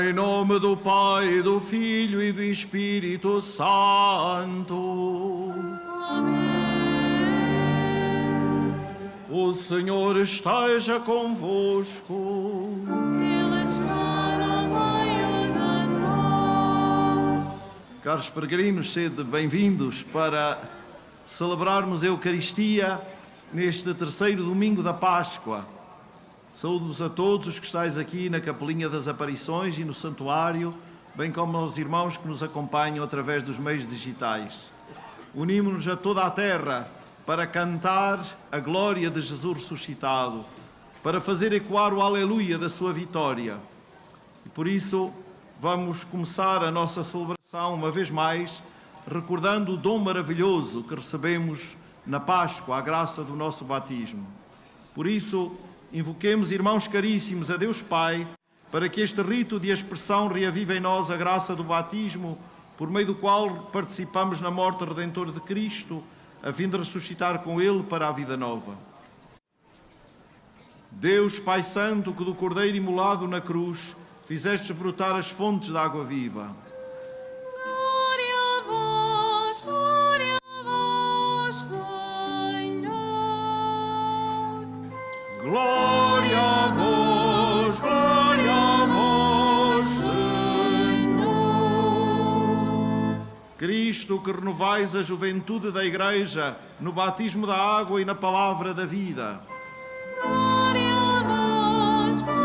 Em nome do Pai, do Filho e do Espírito Santo. Amém. O Senhor esteja convosco. Ele está no meio de nós. Caros peregrinos, sede bem-vindos para celebrarmos a Eucaristia neste terceiro domingo da Páscoa. Saúdo-vos a todos os que estáis aqui na Capelinha das Aparições e no Santuário, bem como aos irmãos que nos acompanham através dos meios digitais. Unimos-nos a toda a terra para cantar a glória de Jesus ressuscitado, para fazer ecoar o aleluia da sua vitória. E por isso vamos começar a nossa celebração uma vez mais, recordando o dom maravilhoso que recebemos na Páscoa, a graça do nosso batismo. Por isso, invoquemos, irmãos caríssimos, a Deus Pai, para que este rito de expressão reavive em nós a graça do batismo, por meio do qual participamos na morte redentora de Cristo, a fim de ressuscitar com Ele para a vida nova. Deus, Pai Santo, que do Cordeiro imolado na cruz fizestes brotar as fontes da água viva. Glória a vós, Senhor. Glória a vós, Senhor. Cristo, que renovais a juventude da Igreja no batismo da água e na palavra da vida. Glória a vós, Senhor.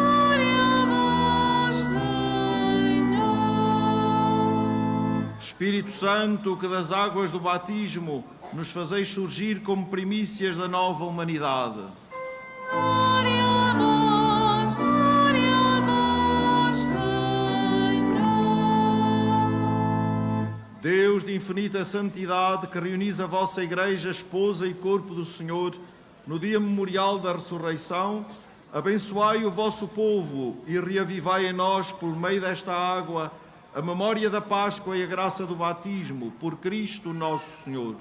Espírito Santo, que das águas do batismo nos fazeis surgir como primícias da nova humanidade. Glória a vós, Senhor. Deus de infinita santidade, que reunis a vossa Igreja, esposa e corpo do Senhor, no dia memorial da ressurreição, abençoai o vosso povo e reavivai em nós, por meio desta água, a memória da Páscoa e a graça do batismo, por Cristo nosso Senhor.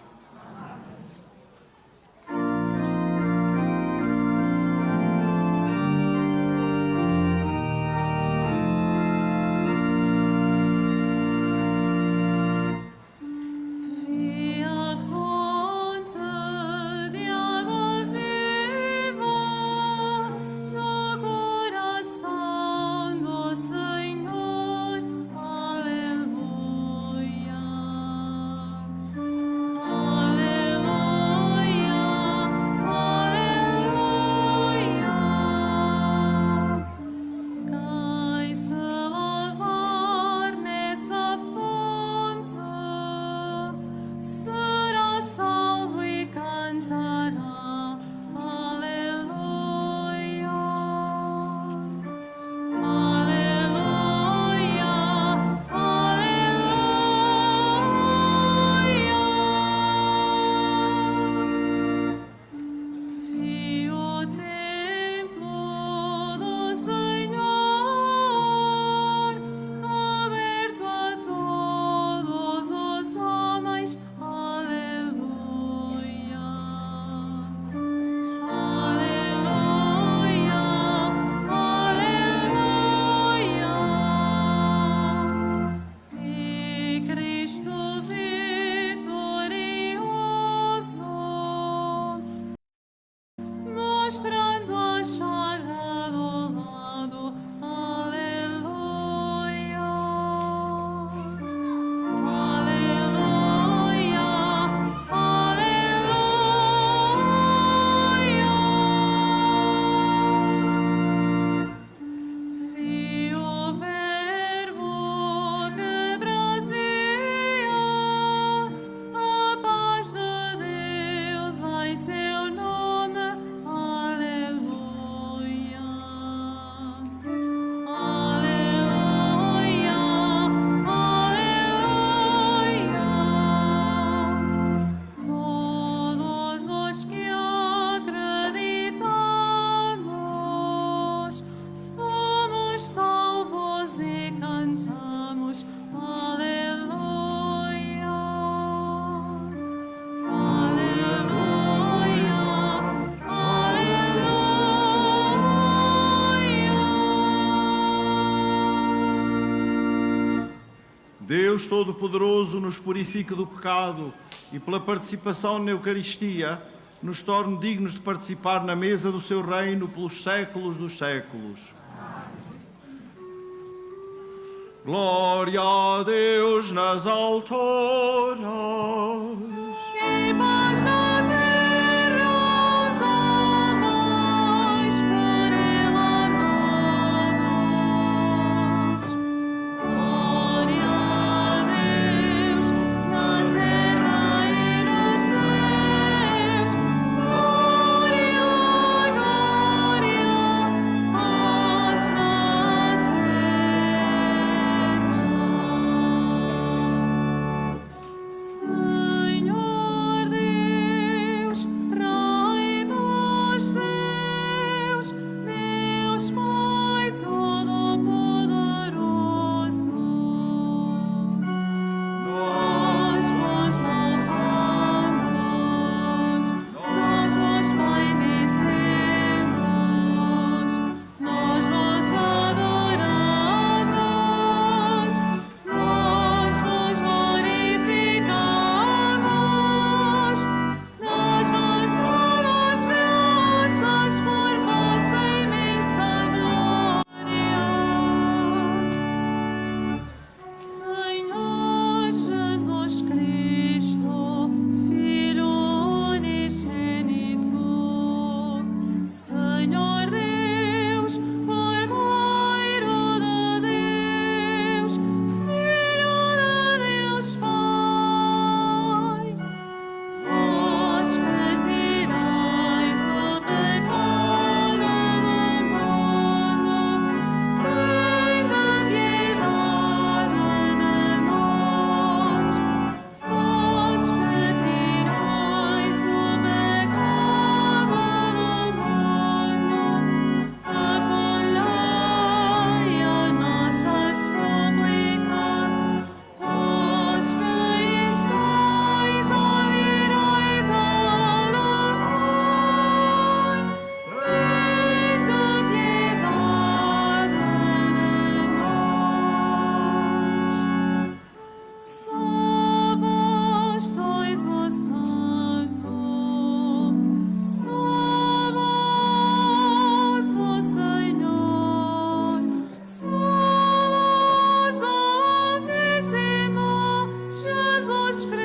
Vi a fonte de água viva no coração do Senhor. Aleluia. Aleluia. Aleluia. Quem se lavar nessa fonte será salvo e cantará aleluia, aleluia, aleluia. Vi o templo do Senhor aberto a todos os homens. Aleluia. Aleluia. Aleluia. E Cristo vitorioso, mostrando a chaga do lado. Aleluia. Aleluia. Aleluia. Vi o Verbo que trazia a paz de Deus em seu nome. Aleluia. Deus Todo-Poderoso nos purifique do pecado e pela participação na Eucaristia nos torne dignos de participar na mesa do seu reino pelos séculos dos séculos. Glória a Deus nas alturas. E paz na terra aos homens por ele amados. Glória a Deus na terra e nos céus. Glória, glória, paz na terra. Senhor Deus, Rei dos céus, Deus Pai Todo-Poderoso, nós vos louvamos, nós vos bendizemos, nós vos adoramos, nós vos glorificamos, nós vos damos graças por vossa imensa glória. Senhor Jesus Cristo, Filho unigênito, Senhor Deus, Cordeiro de Deus, Filho de Deus Pai, vós que tirais o pecado do mundo, tenha piedade de nós. Vós que tirais o pecado do mundo, acolhei a nossa súplica. Vós que estáis à direita do Pai, tende piedade de nós. Só vós sois o Santo, só vós o Senhor, só vós o Altíssimo Jesus Cristo,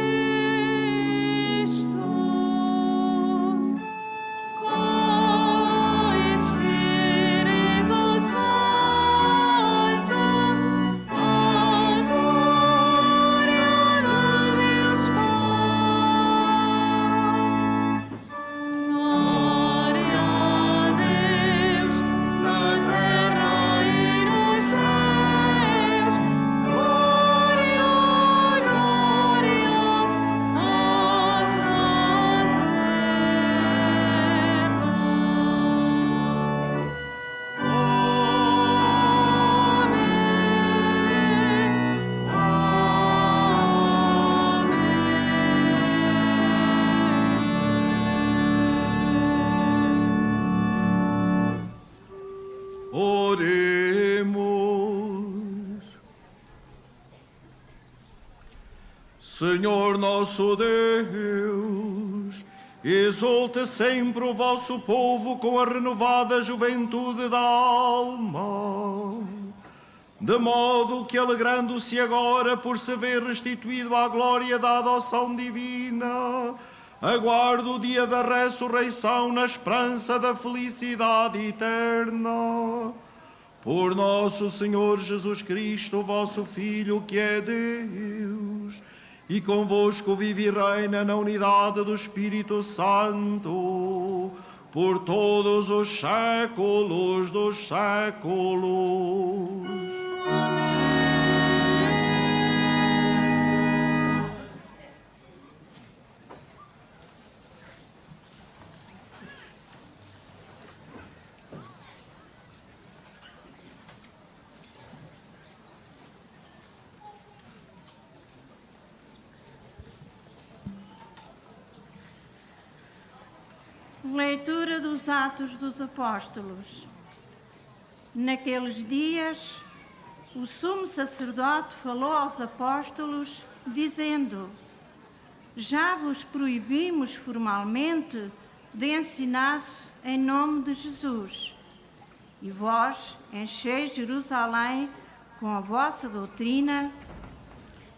com o Espírito Santo, a glória de Deus Pai. Glória a Deus na terra e nos céus. Glória, glória, paz na Oremos. Senhor nosso Deus, exulte sempre o vosso povo com a renovada juventude da alma, de modo que, alegrando-se agora por se ver restituído à glória da adoção divina, aguarde o dia da ressurreição na esperança da felicidade eterna. Por nosso Senhor Jesus Cristo, vosso Filho, que é Deus, e convosco vive e reina na unidade do Espírito Santo, por todos os séculos dos séculos. Leitura dos Atos dos Apóstolos. Naqueles dias, o sumo sacerdote falou aos apóstolos, dizendo: já vos proibimos formalmente de ensinar em nome de Jesus. E vós encheis Jerusalém com a vossa doutrina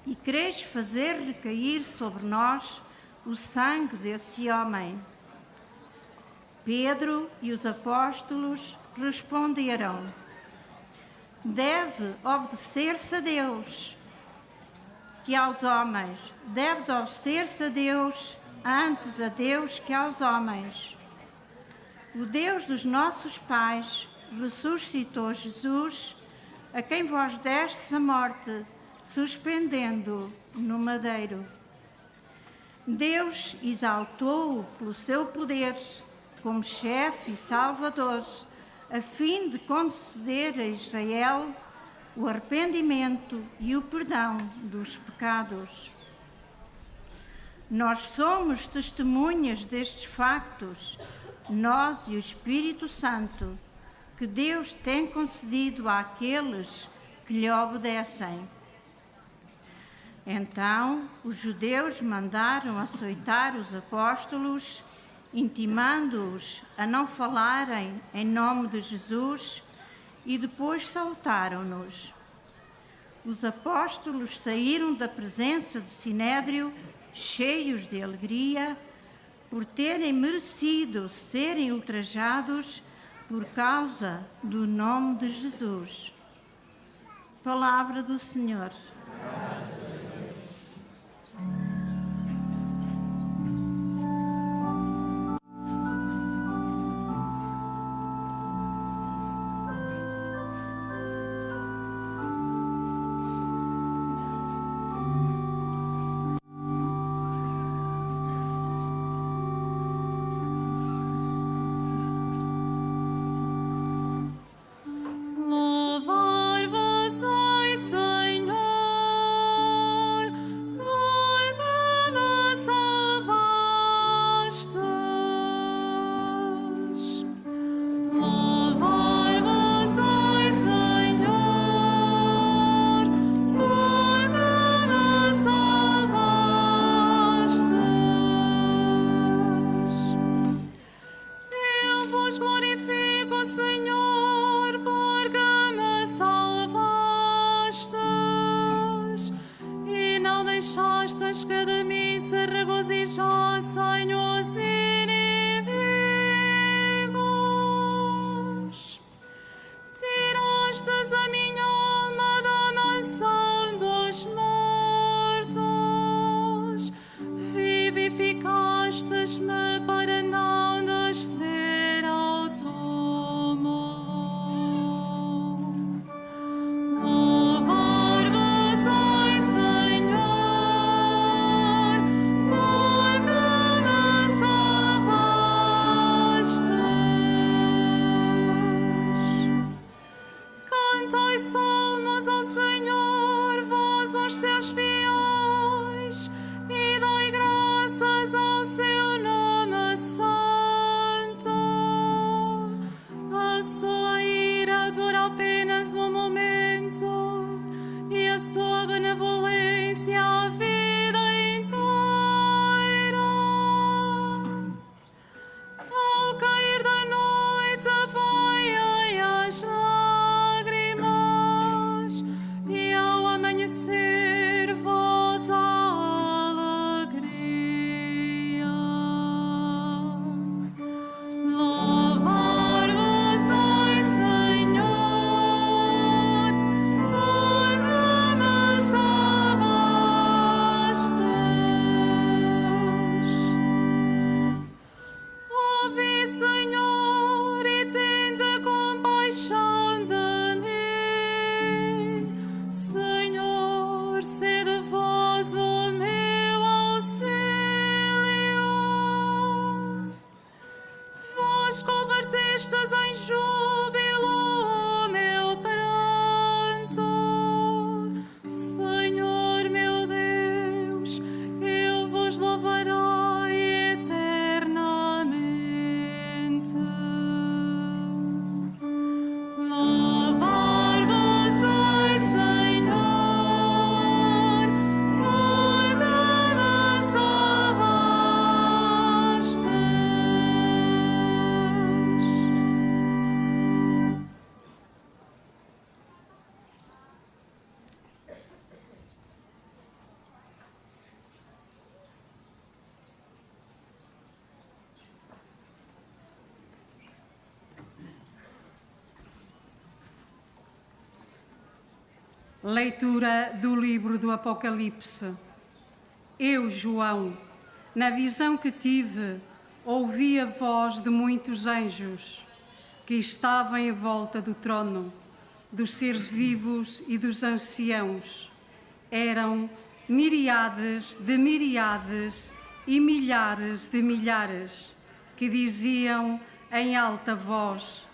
e quereis fazer recair sobre nós o sangue desse homem. Pedro e os apóstolos responderam: deve obedecer-se a Deus, que aos homens. Deve obedecer-se a Deus, antes a Deus que aos homens. O Deus dos nossos pais ressuscitou Jesus, a quem vós destes a morte, suspendendo-o no madeiro. Deus exaltou-o pelo seu poder como chefe e salvador, a fim de conceder a Israel o arrependimento e o perdão dos pecados. Nós somos testemunhas destes factos, nós e o Espírito Santo, que Deus tem concedido àqueles que lhe obedecem. Então, os judeus mandaram açoitar os apóstolos, intimando-os a não falarem em nome de Jesus, e depois soltaram-nos. Os apóstolos saíram da presença de Sinédrio, cheios de alegria, por terem merecido serem ultrajados por causa do nome de Jesus. Palavra do Senhor. Louvar-vos, ai Senhor, porque me salvastes. Louvar-vos, ai Senhor, porque me salvastes. Eu vos glorifico, Senhor, porque me salvastes e não deixastes que de mim se regozijassem os inimigos. Tirastes a minha alma da mansão dos mortos, vivificastes-me para não descer ao túmulo. Louvar-vos, ai Senhor, porque me salvastes. Cantai salmos ao Senhor, vós os seus fiéis, e dai graças ao seu nome Leitura do livro do Apocalipse. Eu, João, na visão que tive, ouvi a voz de muitos anjos que estavam em volta do trono, dos seres vivos e dos anciãos. Eram miríades de miríades e milhares de milhares, que diziam em alta voz: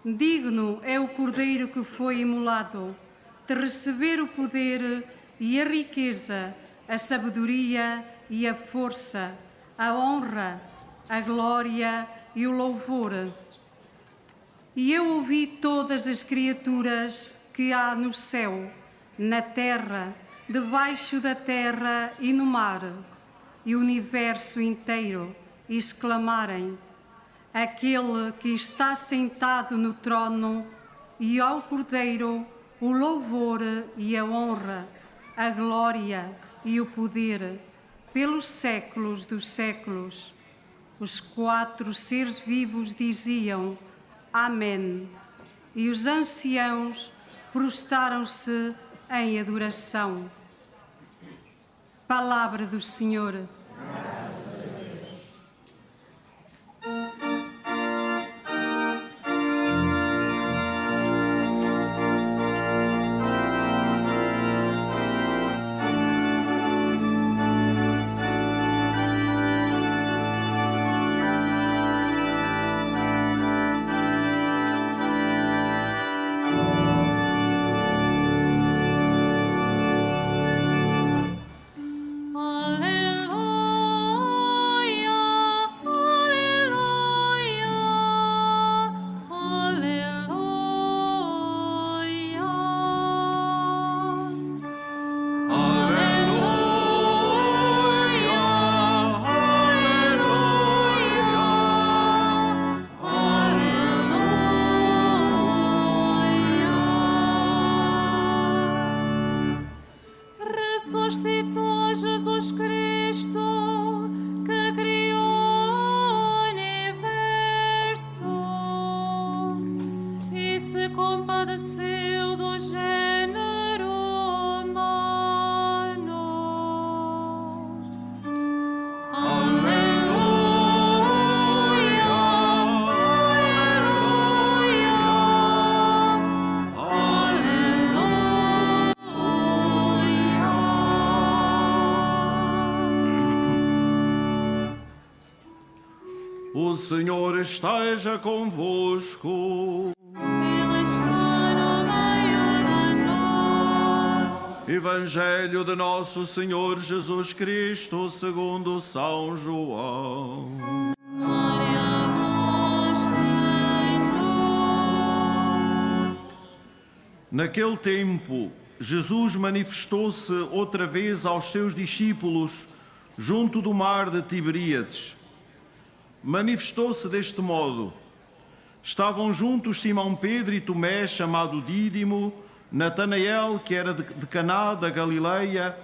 digno é o Cordeiro que foi imolado de receber o poder e a riqueza, a sabedoria e a força, a honra, a glória e o louvor. E eu ouvi todas as criaturas que há no céu, na terra, debaixo da terra e no mar, e o universo inteiro, exclamarem: aquele que está sentado no trono e ao Cordeiro o louvor e a honra, a glória e o poder, pelos séculos dos séculos. Os 4 seres vivos diziam: amém. E os anciãos prostraram-se em adoração. Palavra do Senhor. O Senhor esteja convosco. Ele está no meio de nós. Evangelho de Nosso Senhor Jesus Cristo, segundo São João. Glória a vós, Senhor. Naquele tempo, Jesus manifestou-se outra vez aos seus discípulos junto do mar de Tiberíades. Manifestou-se deste modo: estavam juntos Simão Pedro e Tomé, chamado Dídimo, Natanael, que era de Caná da Galileia,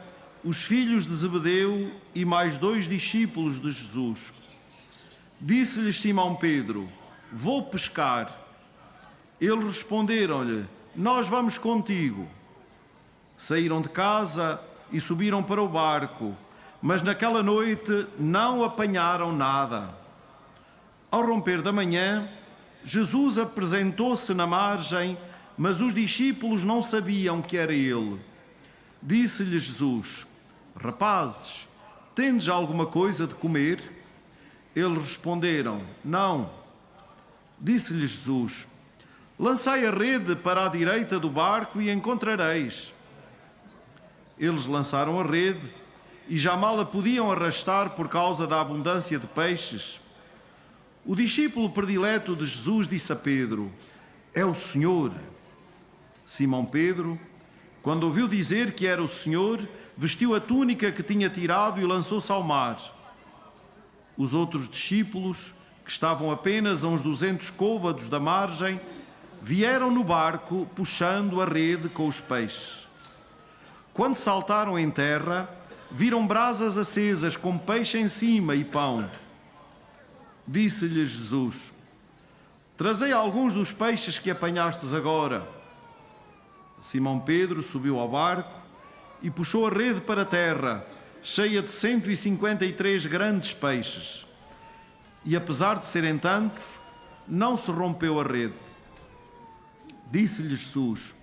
os filhos de Zebedeu e mais 2 discípulos de Jesus. Disse-lhes Simão Pedro: vou pescar. Eles responderam-lhe: nós vamos contigo. Saíram de casa e subiram para o barco, mas naquela noite não apanharam nada. Ao romper da manhã, Jesus apresentou-se na margem, mas os discípulos não sabiam que era ele. Disse-lhes Jesus: rapazes, tendes alguma coisa de comer? Eles responderam: não. Disse-lhes Jesus: lançai a rede para a direita do barco e encontrareis. Eles lançaram a rede e já mal a podiam arrastar por causa da abundância de peixes. O discípulo predileto de Jesus disse a Pedro: é o Senhor. Simão Pedro, quando ouviu dizer que era o Senhor, vestiu a túnica que tinha tirado e lançou-se ao mar. Os outros discípulos, que estavam apenas a uns 200 côvados da margem, vieram no barco puxando a rede com os peixes. Quando saltaram em terra, viram brasas acesas com peixe em cima e pão. Disse-lhes Jesus: trazei alguns dos peixes que apanhastes agora. Simão Pedro subiu ao barco e puxou a rede para a terra, cheia de 153 grandes peixes. E apesar de serem tantos, não se rompeu a rede. Disse-lhes Jesus: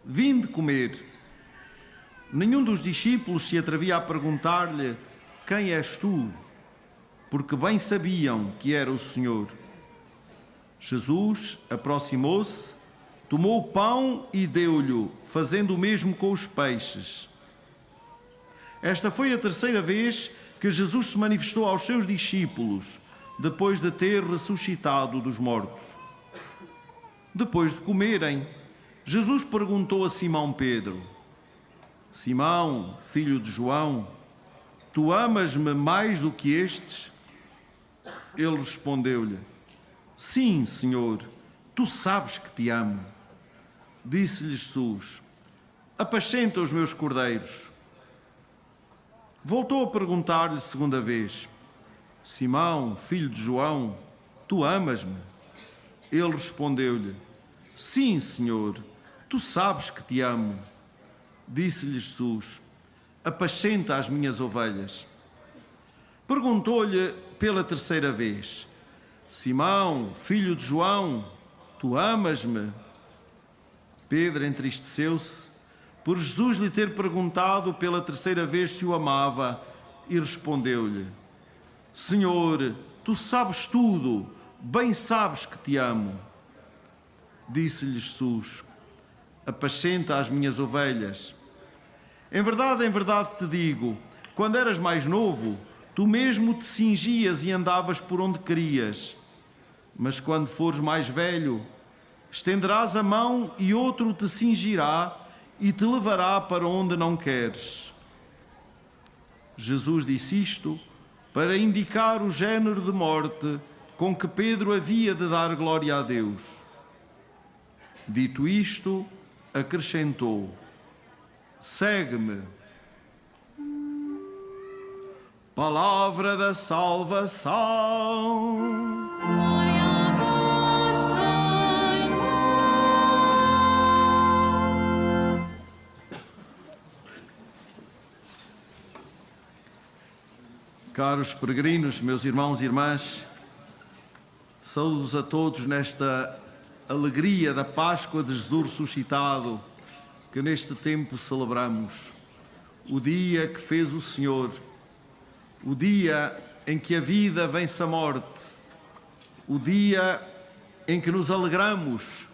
vinde comer. Nenhum dos discípulos se atrevia a perguntar-lhe: quem és tu? Porque bem sabiam que era o Senhor. Jesus aproximou-se, tomou o pão e deu-lhe, fazendo o mesmo com os peixes. Esta foi a terceira vez que Jesus se manifestou aos seus discípulos, depois de ter ressuscitado dos mortos. Depois de comerem, Jesus perguntou a Simão Pedro: Simão, filho de João, tu amas-me mais do que estes? Ele respondeu-lhe: sim, Senhor, tu sabes que te amo. Disse-lhe Jesus: apascenta os meus cordeiros. Voltou a perguntar-lhe segunda vez: Simão, filho de João, tu amas-me? Ele respondeu-lhe: sim, Senhor, tu sabes que te amo. Disse-lhe Jesus: apascenta as minhas ovelhas. Perguntou-lhe pela terceira vez: Simão, filho de João, tu amas-me? Pedro entristeceu-se por Jesus lhe ter perguntado pela terceira vez se o amava e respondeu-lhe: Senhor, tu sabes tudo, bem sabes que te amo. Disse-lhe Jesus: apascenta as minhas ovelhas. Em verdade te digo, quando eras mais novo, tu mesmo te cingias e andavas por onde querias. Mas quando fores mais velho, estenderás a mão e outro te cingirá e te levará para onde não queres. Jesus disse isto para indicar o género de morte com que Pedro havia de dar glória a Deus. Dito isto, acrescentou: segue-me. Palavra da salvação. Glória a vós, Senhor. Caros peregrinos, meus irmãos e irmãs, saúdos a todos nesta alegria da Páscoa de Jesus ressuscitado, que neste tempo celebramos. O dia que fez o Senhor, o dia em que a vida vence a morte, o dia em que nos alegramos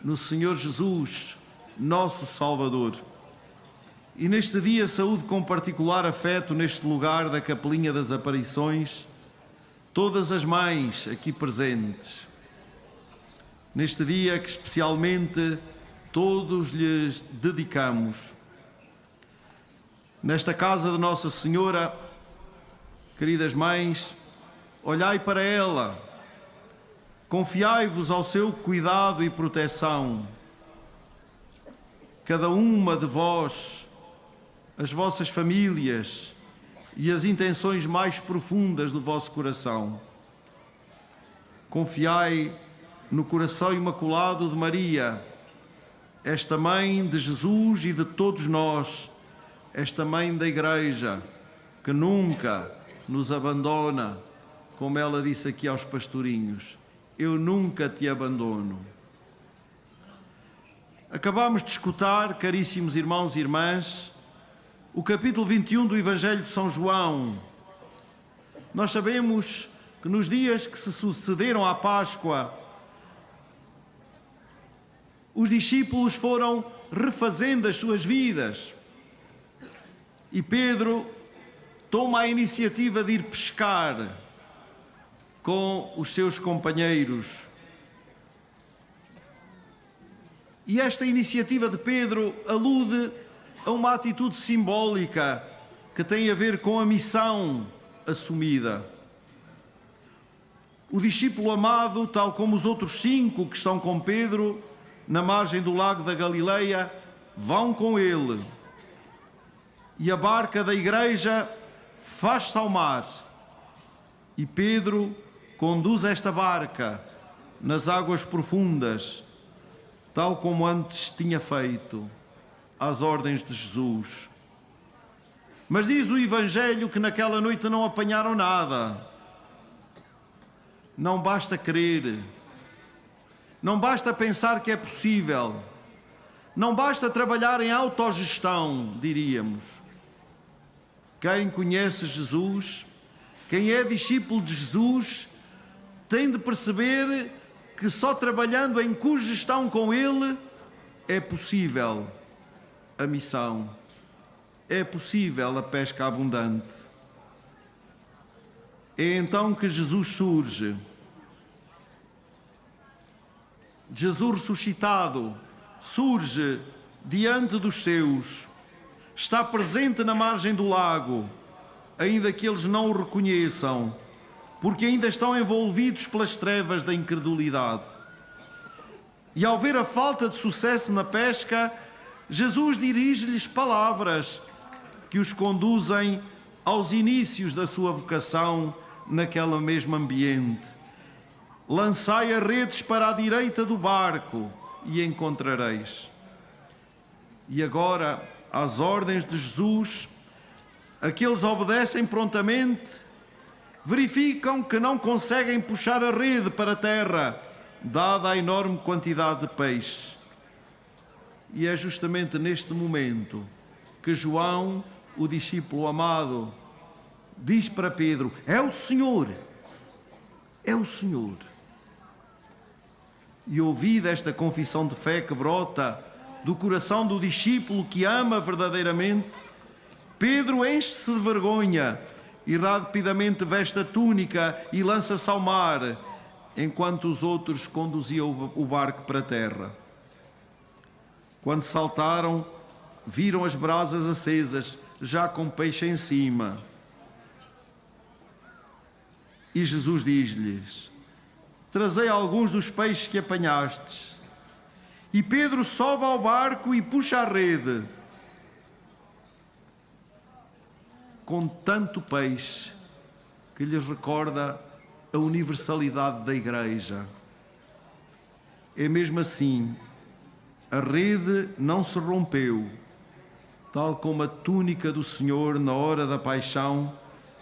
no Senhor Jesus, nosso Salvador. E neste dia saúde com particular afeto neste lugar da Capelinha das Aparições todas as mães aqui presentes. Neste dia que especialmente todos lhes dedicamos. Nesta casa de Nossa Senhora, queridas mães, olhai para ela, confiai-vos ao seu cuidado e proteção. Cada uma de vós, as vossas famílias e as intenções mais profundas do vosso coração. Confiai no coração imaculado de Maria, esta mãe de Jesus e de todos nós, esta mãe da Igreja, que nunca nos abandona, como ela disse aqui aos pastorinhos: eu nunca te abandono. Acabamos de escutar, caríssimos irmãos e irmãs, o capítulo 21 do Evangelho de São João. Nós sabemos que nos dias que se sucederam à Páscoa, os discípulos foram refazendo as suas vidas. E Pedro toma a iniciativa de ir pescar com os seus companheiros. E esta iniciativa de Pedro alude a uma atitude simbólica que tem a ver com a missão assumida. O discípulo amado, tal como os outros 5 que estão com Pedro, na margem do lago da Galileia, vão com ele. E a barca da Igreja faz-se ao mar. E Pedro conduz esta barca nas águas profundas, tal como antes tinha feito, às ordens de Jesus. Mas diz o Evangelho que naquela noite não apanharam nada. Não basta crer, não basta pensar que é possível, não basta trabalhar em autogestão, diríamos. Quem conhece Jesus, quem é discípulo de Jesus, tem de perceber que só trabalhando em cogestão com Ele é possível a missão, é possível a pesca abundante. É então que Jesus surge. Jesus ressuscitado surge diante dos seus, está presente na margem do lago, ainda que eles não o reconheçam, porque ainda estão envolvidos pelas trevas da incredulidade. E ao ver a falta de sucesso na pesca, Jesus dirige-lhes palavras que os conduzem aos inícios da sua vocação naquele mesmo ambiente. Lançai as redes para a direita do barco e encontrareis. E agora, às ordens de Jesus, aqueles obedecem prontamente, verificam que não conseguem puxar a rede para a terra, dada a enorme quantidade de peixe. E é justamente neste momento que João, o discípulo amado, diz para Pedro: é o Senhor, é o Senhor. E ouvida esta confissão de fé que brota do coração do discípulo que ama verdadeiramente, Pedro enche-se de vergonha e rapidamente veste a túnica e lança-se ao mar, enquanto os outros conduziam o barco para a terra. Quando saltaram, viram as brasas acesas, já com peixe em cima. E Jesus diz-lhes: trazei alguns dos peixes que apanhastes. E Pedro sobe ao barco e puxa a rede. Com tanto peixe que lhes recorda a universalidade da Igreja. É mesmo assim, a rede não se rompeu, tal como a túnica do Senhor na hora da paixão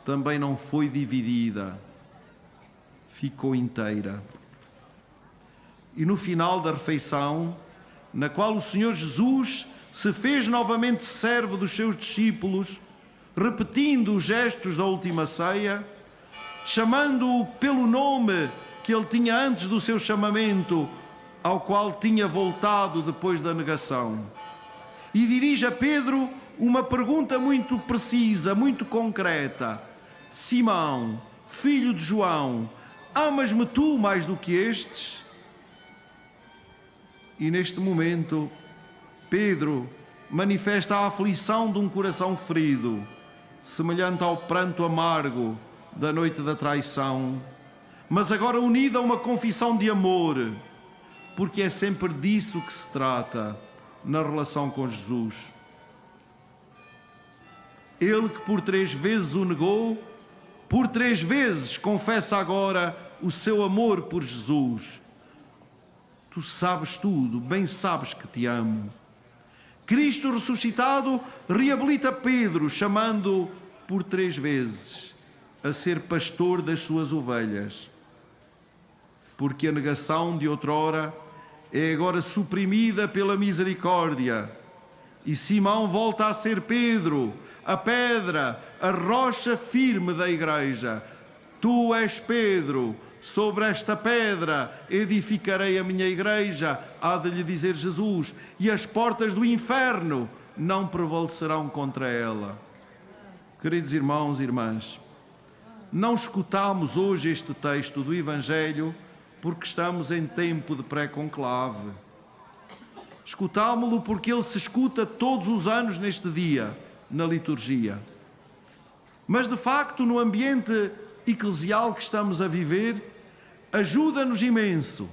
também não foi dividida, ficou inteira. E no final da refeição, na qual o Senhor Jesus se fez novamente servo dos seus discípulos, repetindo os gestos da última ceia, chamando-o pelo nome que ele tinha antes do seu chamamento, ao qual tinha voltado depois da negação. E dirige a Pedro uma pergunta muito precisa, muito concreta: Simão, filho de João, amas-me tu mais do que estes? E neste momento, Pedro manifesta a aflição de um coração ferido, semelhante ao pranto amargo da noite da traição, mas agora unida a uma confissão de amor, porque é sempre disso que se trata na relação com Jesus. Ele que por 3 vezes o negou, por 3 vezes confessa agora o seu amor por Jesus. Tu sabes tudo, bem sabes que te amo. Cristo ressuscitado reabilita Pedro, chamando-o por 3 vezes a ser pastor das suas ovelhas. Porque a negação de outrora é agora suprimida pela misericórdia. E Simão volta a ser Pedro, a pedra, a rocha firme da Igreja. Tu és Pedro, sobre esta pedra edificarei a minha Igreja, há de lhe dizer Jesus, e as portas do inferno não prevalecerão contra ela. Queridos irmãos e irmãs, não escutamos hoje este texto do Evangelho porque estamos em tempo de pré-conclave. Escutámo-lo porque ele se escuta todos os anos neste dia, na liturgia. Mas, de facto, no ambiente eclesial que estamos a viver, ajuda-nos imenso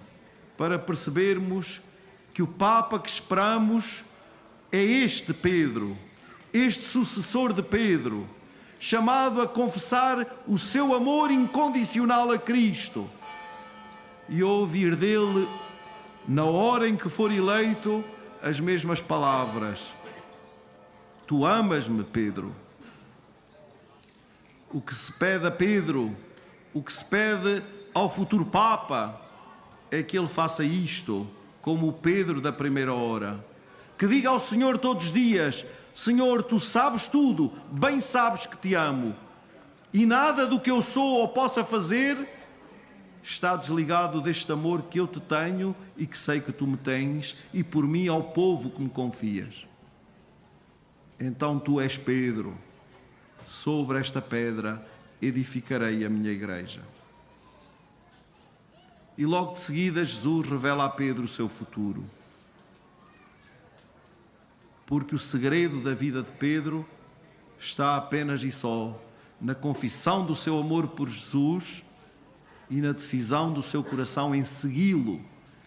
para percebermos que o Papa que esperamos é este Pedro, este sucessor de Pedro, chamado a confessar o seu amor incondicional a Cristo e a ouvir dele na hora em que for eleito, as mesmas palavras. Tu amas-me, Pedro. O que se pede a Pedro, o que se pede ao futuro Papa, é que ele faça isto, como o Pedro da primeira hora. Que diga ao Senhor todos os dias: Senhor, tu sabes tudo, bem sabes que te amo. E nada do que eu sou ou possa fazer está desligado deste amor que eu te tenho e que sei que tu me tens, e por mim ao povo que me confias. Então tu és Pedro, sobre esta pedra edificarei a minha igreja. E logo de seguida Jesus revela a Pedro o seu futuro. Porque o segredo da vida de Pedro está apenas e só na confissão do seu amor por Jesus e na decisão do seu coração em segui-lo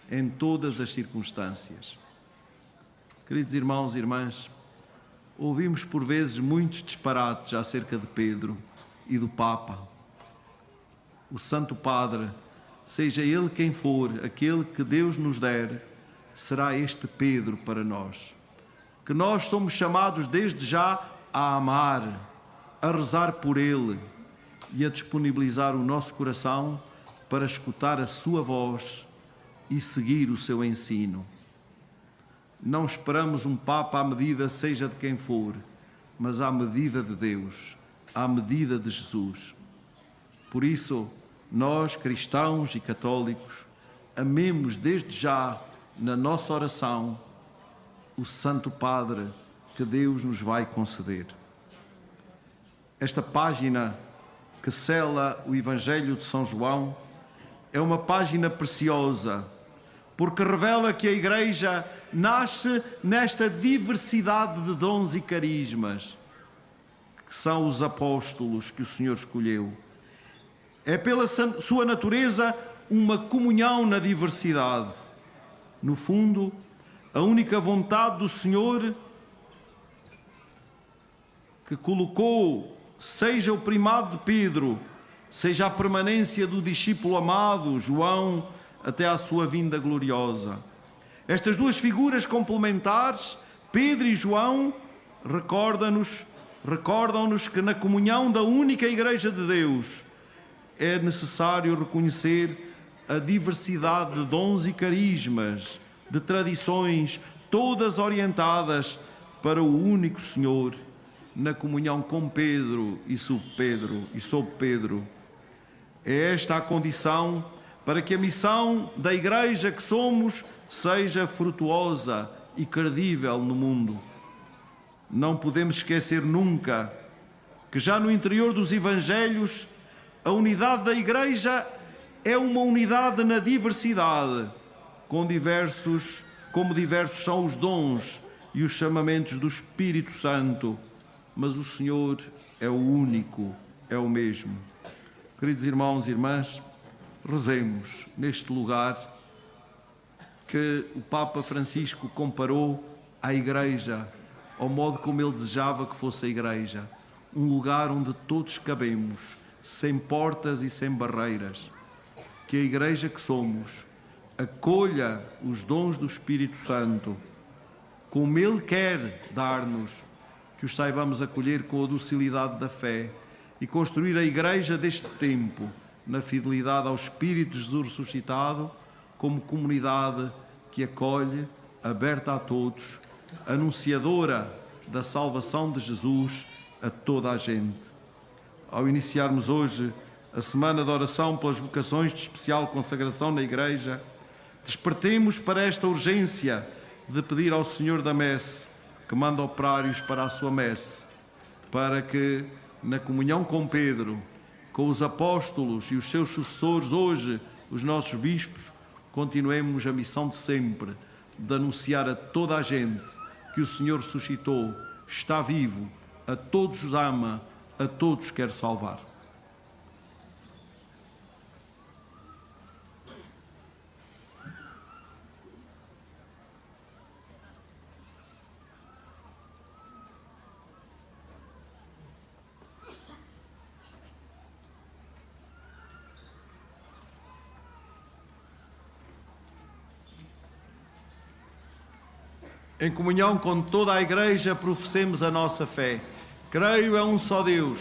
em todas as circunstâncias. Queridos irmãos e irmãs, ouvimos por vezes muitos disparates acerca de Pedro e do Papa. O Santo Padre, seja ele quem for, aquele que Deus nos der, será este Pedro para nós. Que nós somos chamados desde já a amar, a rezar por ele e a disponibilizar o nosso coração para escutar a sua voz e seguir o seu ensino. Não esperamos um Papa à medida seja de quem for, mas à medida de Deus, à medida de Jesus. Por isso, nós, cristãos e católicos, amemos desde já, na nossa oração, o Santo Padre que Deus nos vai conceder. Esta página que sela o Evangelho de São João é uma página preciosa, porque revela que a Igreja nasce nesta diversidade de dons e carismas, que são os apóstolos que o Senhor escolheu. É pela sua natureza uma comunhão na diversidade. No fundo, a única vontade do Senhor que colocou, seja o primado de Pedro, seja a permanência do discípulo amado, João, até à sua vinda gloriosa. Estas duas figuras complementares, Pedro e João, recordam-nos que na comunhão da única Igreja de Deus é necessário reconhecer a diversidade de dons e carismas, de tradições, todas orientadas para o único Senhor, na comunhão com Pedro e sob Pedro. É esta a condição para que a missão da Igreja que somos seja frutuosa e credível no mundo. Não podemos esquecer nunca que já no interior dos Evangelhos a unidade da Igreja é uma unidade na diversidade, como diversos são os dons e os chamamentos do Espírito Santo, mas o Senhor é o único, é o mesmo. Queridos irmãos e irmãs, rezemos neste lugar que o Papa Francisco comparou à Igreja, ao modo como ele desejava que fosse a Igreja, um lugar onde todos cabemos, sem portas e sem barreiras. Que a Igreja que somos acolha os dons do Espírito Santo, como Ele quer dar-nos, que os saibamos acolher com a docilidade da fé e construir a Igreja deste tempo, na fidelidade ao Espírito de Jesus ressuscitado, como comunidade que acolhe, aberta a todos, anunciadora da salvação de Jesus a toda a gente. Ao iniciarmos hoje a semana de oração pelas vocações de especial consagração na Igreja, despertemos para esta urgência de pedir ao Senhor da Messe, que manda operários para a sua messe, para que, na comunhão com Pedro, com os apóstolos e os seus sucessores, hoje, os nossos bispos, continuemos a missão de sempre, de anunciar a toda a gente que o Senhor ressuscitou, está vivo, a todos os ama, a todos quer salvar. Em comunhão com toda a Igreja, professemos a nossa fé. Creio a um só Deus,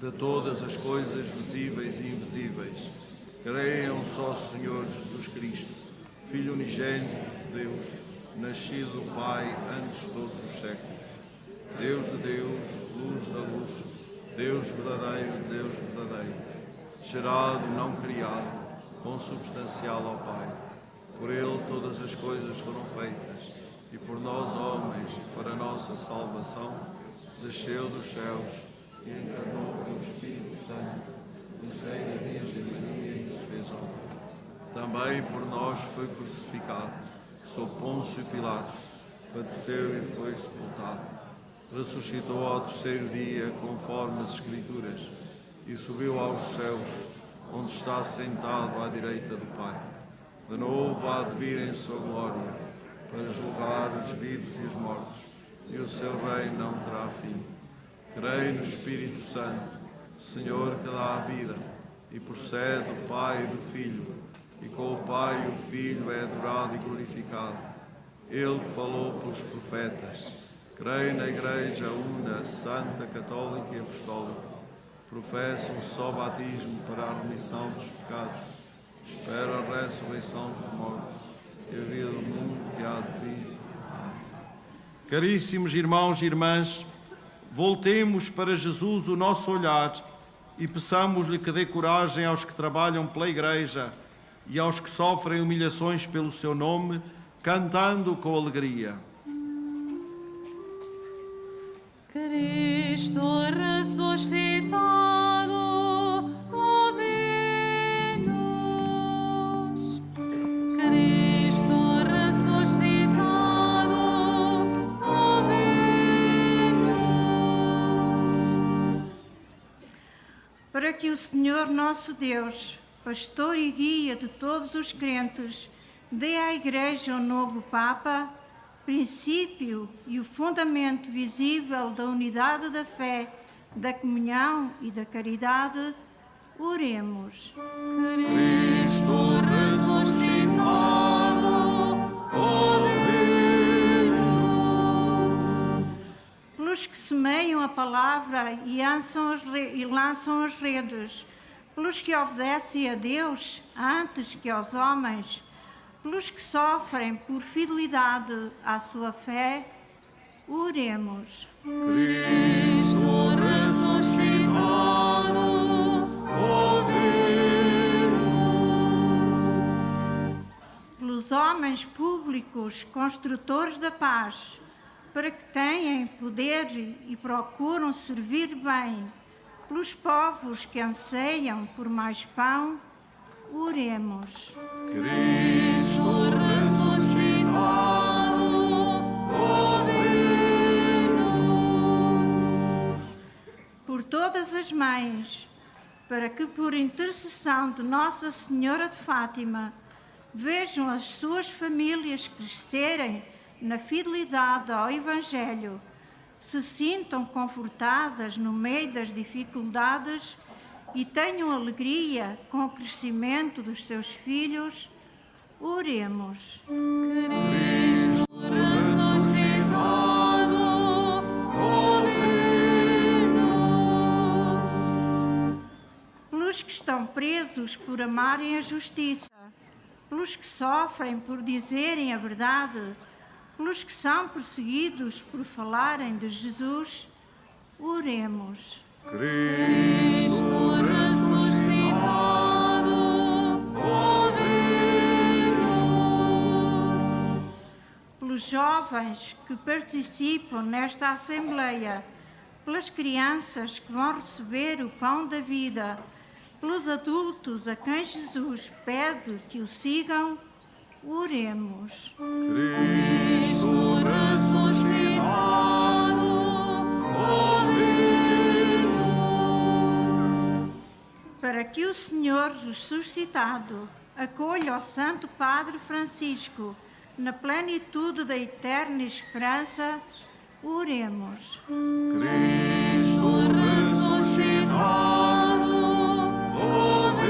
de todas as coisas visíveis e invisíveis. Creio em um só Senhor Jesus Cristo, Filho unigênito de Deus, nascido do Pai antes de todos os séculos. Deus de Deus, luz da luz, Deus verdadeiro de Deus verdadeiro, gerado, não criado, consubstancial ao Pai. Por Ele todas as coisas foram feitas, e por nós, homens, para a nossa salvação, desceu dos céus e encarnou pelo Espírito Santo, no seio da Virgem Maria e se fez homem. Também por nós foi crucificado, sob Pôncio Pilatos, padeceu e foi sepultado. Ressuscitou ao terceiro dia, conforme as Escrituras, e subiu aos céus, onde está sentado à direita do Pai. De novo há de vir em sua glória, para julgar os vivos e os mortos, e o seu reino não terá fim. Creio no Espírito Santo, Senhor que dá a vida, e procede do Pai e do Filho, e com o Pai e o Filho é adorado e glorificado. Ele que falou pelos profetas. Creio na Igreja una, santa, católica e apostólica. Professo um só batismo para a remissão dos pecados. Espero a ressurreição dos mortos e a vida do mundo que há de vir. Amém. Caríssimos irmãos e irmãs, voltemos para Jesus o nosso olhar e peçamos-lhe que dê coragem aos que trabalham pela Igreja e aos que sofrem humilhações pelo seu nome, cantando com alegria. Cristo ressuscitado, ouve-nos. Cristo ressuscitado, ouve-nos. Para que o Senhor nosso Deus, pastor e guia de todos os crentes, dê à Igreja um novo Papa, princípio e o fundamento visível da unidade da fé, da comunhão e da caridade, oremos. Cristo ressuscitado, ouve-nos. Pelos que semeiam a palavra e lançam as redes, pelos que obedecem a Deus antes que aos homens, pelos que sofrem por fidelidade à sua fé, oremos. Cristo ressuscitado, ouve-nos. Pelos homens públicos, construtores da paz, para que tenham poder e procuram servir bem, pelos povos que anseiam por mais pão, oremos. Cristo ressuscitado, ouve-nos. Por todas as mães, para que por intercessão de Nossa Senhora de Fátima vejam as suas famílias crescerem na fidelidade ao Evangelho, se sintam confortadas no meio das dificuldades e tenham alegria com o crescimento dos seus filhos, oremos. Cristo ressuscitado, ouve-nos. Pelos que estão presos por amarem a justiça, pelos que sofrem por dizerem a verdade, pelos que são perseguidos por falarem de Jesus, oremos. Cristo ressuscitado, ouve-nos. Pelos jovens que participam nesta Assembleia, pelas crianças que vão receber o pão da vida, pelos adultos a quem Jesus pede que o sigam, oremos. Cristo ressuscitado, ouve-nos. Para que o Senhor ressuscitado acolha o Santo Padre Francisco na plenitude da eterna esperança, oremos. Cristo ressuscitado, ouve-nos.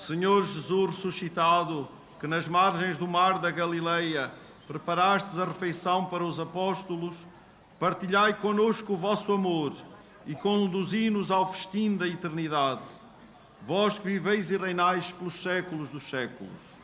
Senhor Jesus ressuscitado, que nas margens do mar da Galileia preparastes a refeição para os apóstolos, partilhai conosco o vosso amor e conduzi-nos ao festim da eternidade. Vós que viveis e reinais pelos séculos dos séculos.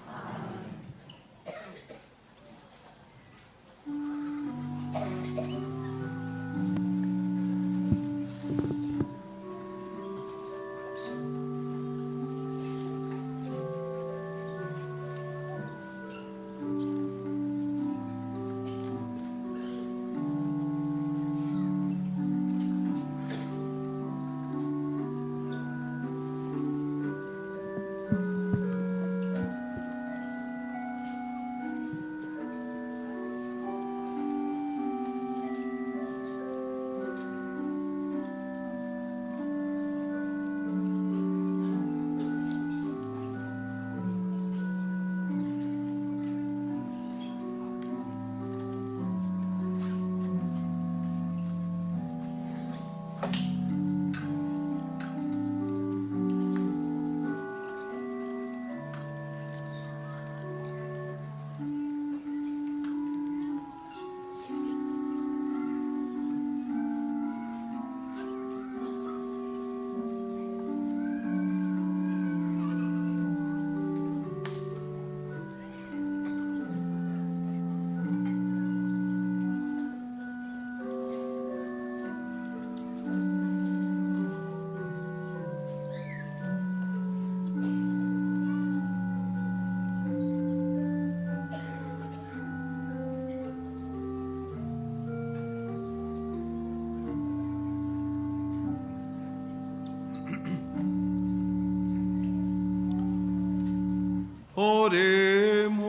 Oremos.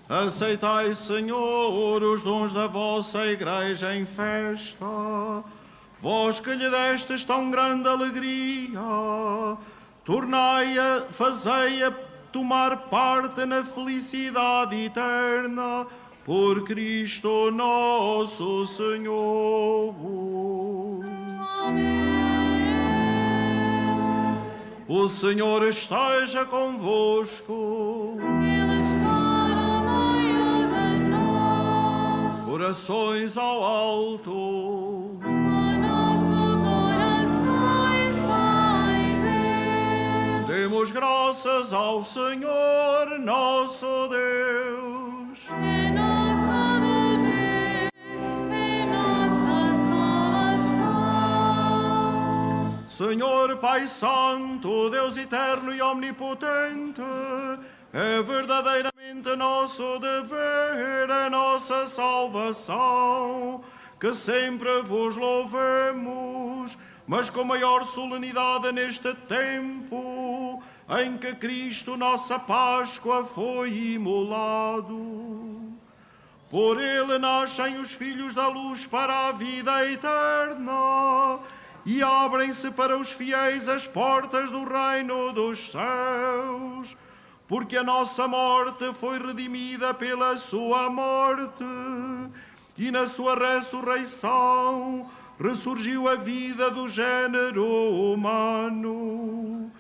Aceitai, Senhor, os dons da vossa Igreja em festa, vós que lhe destes tão grande alegria, tornai-a, fazei-a tomar parte na felicidade eterna, por Cristo nosso Senhor. Amém. O Senhor esteja convosco. Ele está no meio de nós. Corações ao alto. O nosso coração está em Deus. Demos graças ao Senhor nosso Deus. É nosso dever, é nossa salvação. Senhor Pai Santo, Deus eterno e omnipotente, é verdadeiramente nosso dever, a nossa salvação, que sempre vos louvemos, mas com maior solenidade neste tempo em que Cristo, nossa Páscoa, foi imolado. Por ele nascem os filhos da luz para a vida eterna e abrem-se para os fiéis as portas do reino dos céus, porque a nossa morte foi redimida pela sua morte e na sua ressurreição ressurgiu a vida do gênero humano.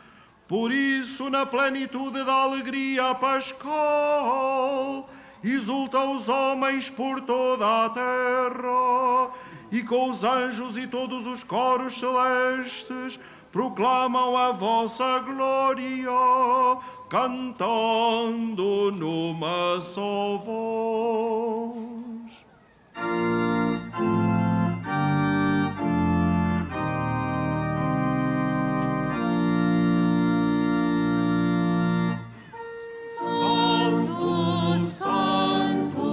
Por isso, na plenitude da alegria pascal, exultam os homens por toda a terra, e com os anjos e todos os coros celestes proclamam a vossa glória, cantando numa só voz. Santo, Santo,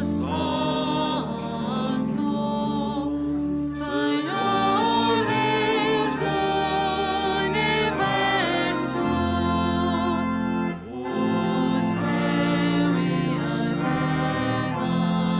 Santo, Senhor Deus do universo, o céu e a terra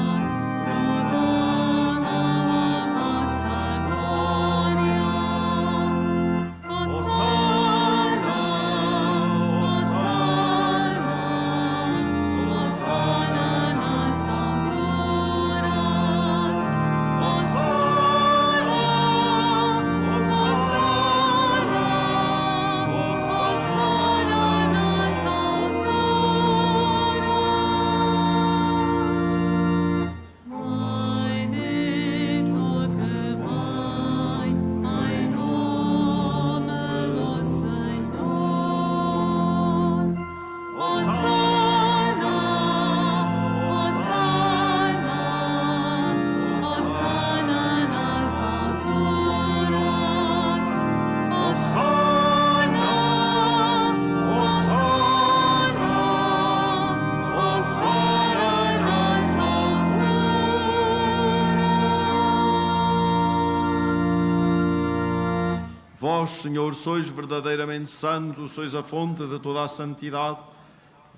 Vós, Senhor, sois verdadeiramente santo, sois a fonte de toda a santidade.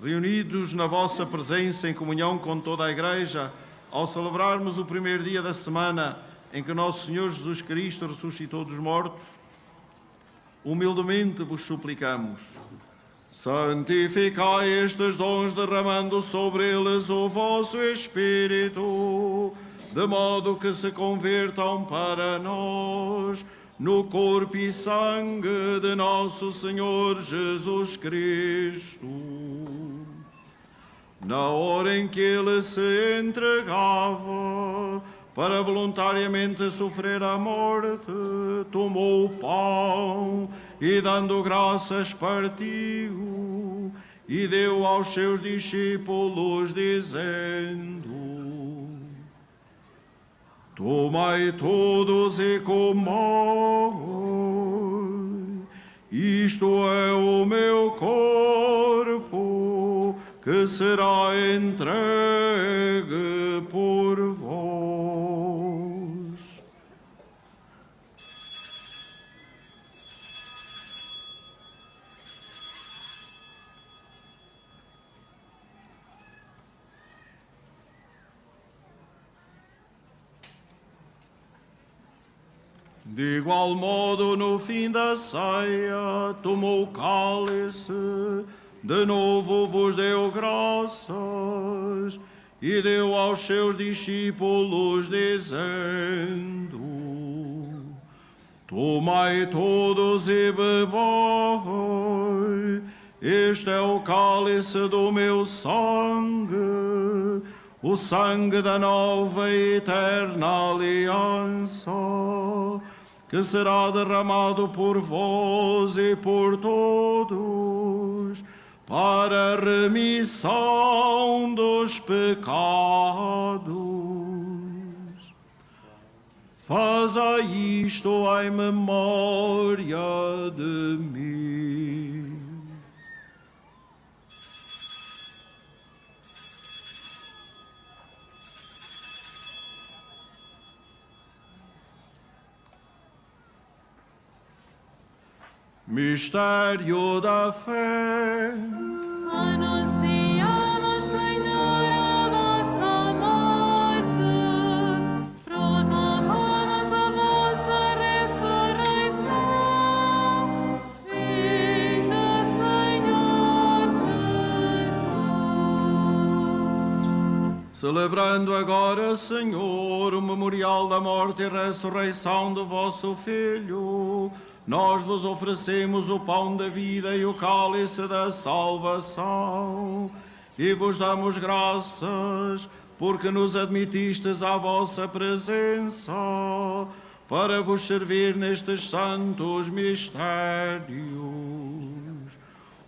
Reunidos na vossa presença em comunhão com toda a Igreja, ao celebrarmos o primeiro dia da semana em que nosso Senhor Jesus Cristo ressuscitou dos mortos, humildemente vos suplicamos: santificai estes dons, derramando sobre eles o vosso Espírito, de modo que se convertam para nós no corpo e sangue de nosso Senhor Jesus Cristo. Na hora em que ele se entregava para voluntariamente sofrer a morte, tomou o pão e, dando graças, partiu e deu aos seus discípulos, dizendo: tomai todos e comai, isto é o meu corpo, que será entregue por vós. De igual modo, no fim da ceia, tomou o cálice, de novo vos deu graças e deu aos seus discípulos, dizendo: tomai todos e bebei, este é o cálice do meu sangue, o sangue da nova e eterna aliança, que será derramado por vós e por todos, para a remissão dos pecados. Fazei isto em memória de mim. Mistério da fé. Anunciamos, Senhor, a vossa morte, proclamamos a vossa ressurreição. Vinda, Senhor Jesus. Celebrando agora, Senhor, o memorial da morte e ressurreição do vosso Filho, nós vos oferecemos o pão da vida e o cálice da salvação, e vos damos graças, porque nos admitistes à vossa presença, para vos servir nestes santos mistérios.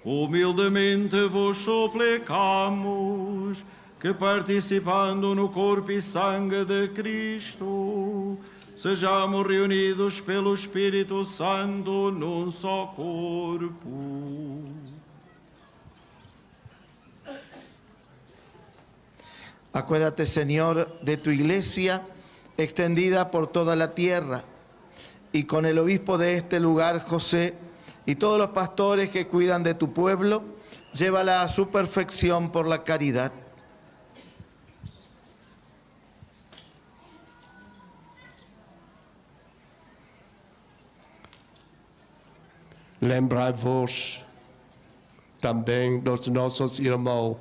Humildemente vos suplicamos que, participando no corpo e sangue de Cristo, sejamos reunidos pelo Espírito Santo num só corpo. Acuérdate, Señor, de tu iglesia extendida por toda la tierra, y con el obispo de este lugar, José, y todos los pastores que cuidan de tu pueblo, llévala a su perfección por la caridad. Lembrai-vos também dos nossos irmãos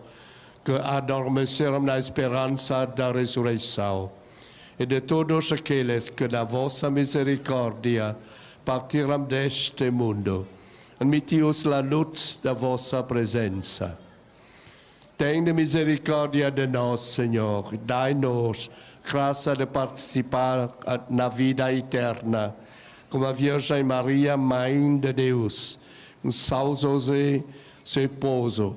que adormeceram na esperança da ressurreição, e de todos aqueles que na vossa misericórdia partiram deste mundo. Admiti-os à luz da vossa presença. Tende misericórdia de nós, Senhor, e dai-nos graça de participar na vida eterna, como a Virgem Maria, Mãe de Deus, o São José, seu esposo,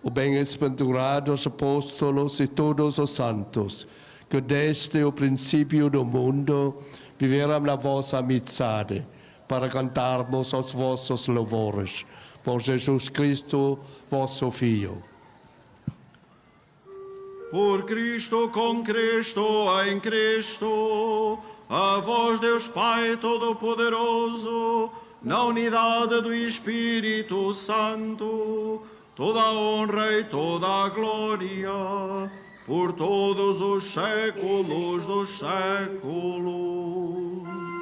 o bem-aventurados apóstolos e todos os santos, que desde o princípio do mundo viveram na vossa amizade, para cantarmos os vossos louvores. Por Jesus Cristo, vosso Filho. Por Cristo, com Cristo, em Cristo, A vós, Deus Pai Todo-Poderoso, na unidade do Espírito Santo, toda a honra e toda a glória, por todos os séculos dos séculos.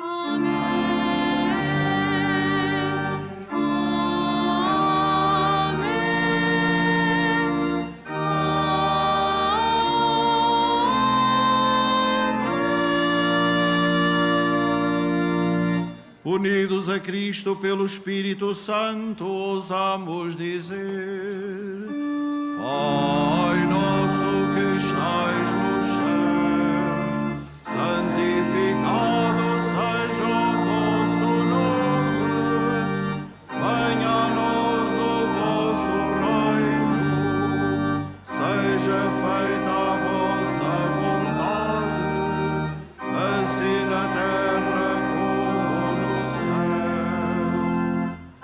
Amém. Unidos a Cristo pelo Espírito Santo, ousamos dizer: Pai nosso que estais nos céus, santificado seja o vosso nome. Venha a nós o vosso reino. Seja feita a vossa vontade, assim na terra como no céu.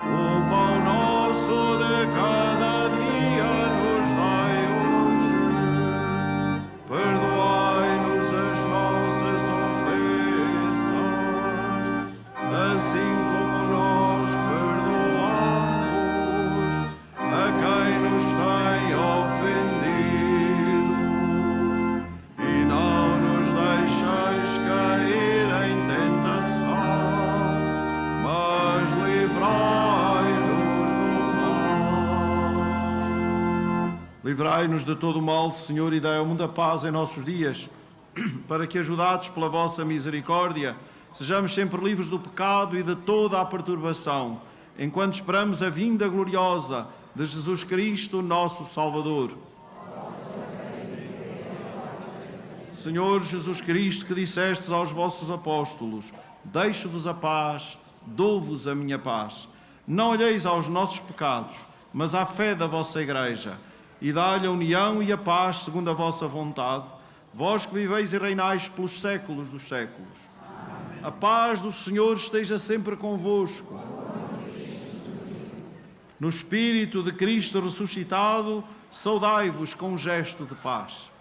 O pão nosso de cada dia nos dai hoje. Perdoai-nos as nossas ofensas, assim como nós perdoamos a quem nos tem ofendido. E não nos deixeis cair em tentação, mas livrai-nos do mal. Livrai-nos de todo o mal, Senhor, e dai ao mundo a paz em nossos dias, para que, ajudados pela vossa misericórdia, sejamos sempre livres do pecado e de toda a perturbação, enquanto esperamos a vinda gloriosa de Jesus Cristo, nosso Salvador. Senhor Jesus Cristo, que dissestes aos vossos apóstolos: deixo-vos a paz, dou-vos a minha paz. Não olheis aos nossos pecados, mas à fé da vossa Igreja, e dá-lhe a união e a paz segundo a vossa vontade, vós que viveis e reinais pelos séculos dos séculos. Amém. A paz do Senhor esteja sempre convosco. No Espírito de Cristo ressuscitado, saudai-vos com um gesto de paz.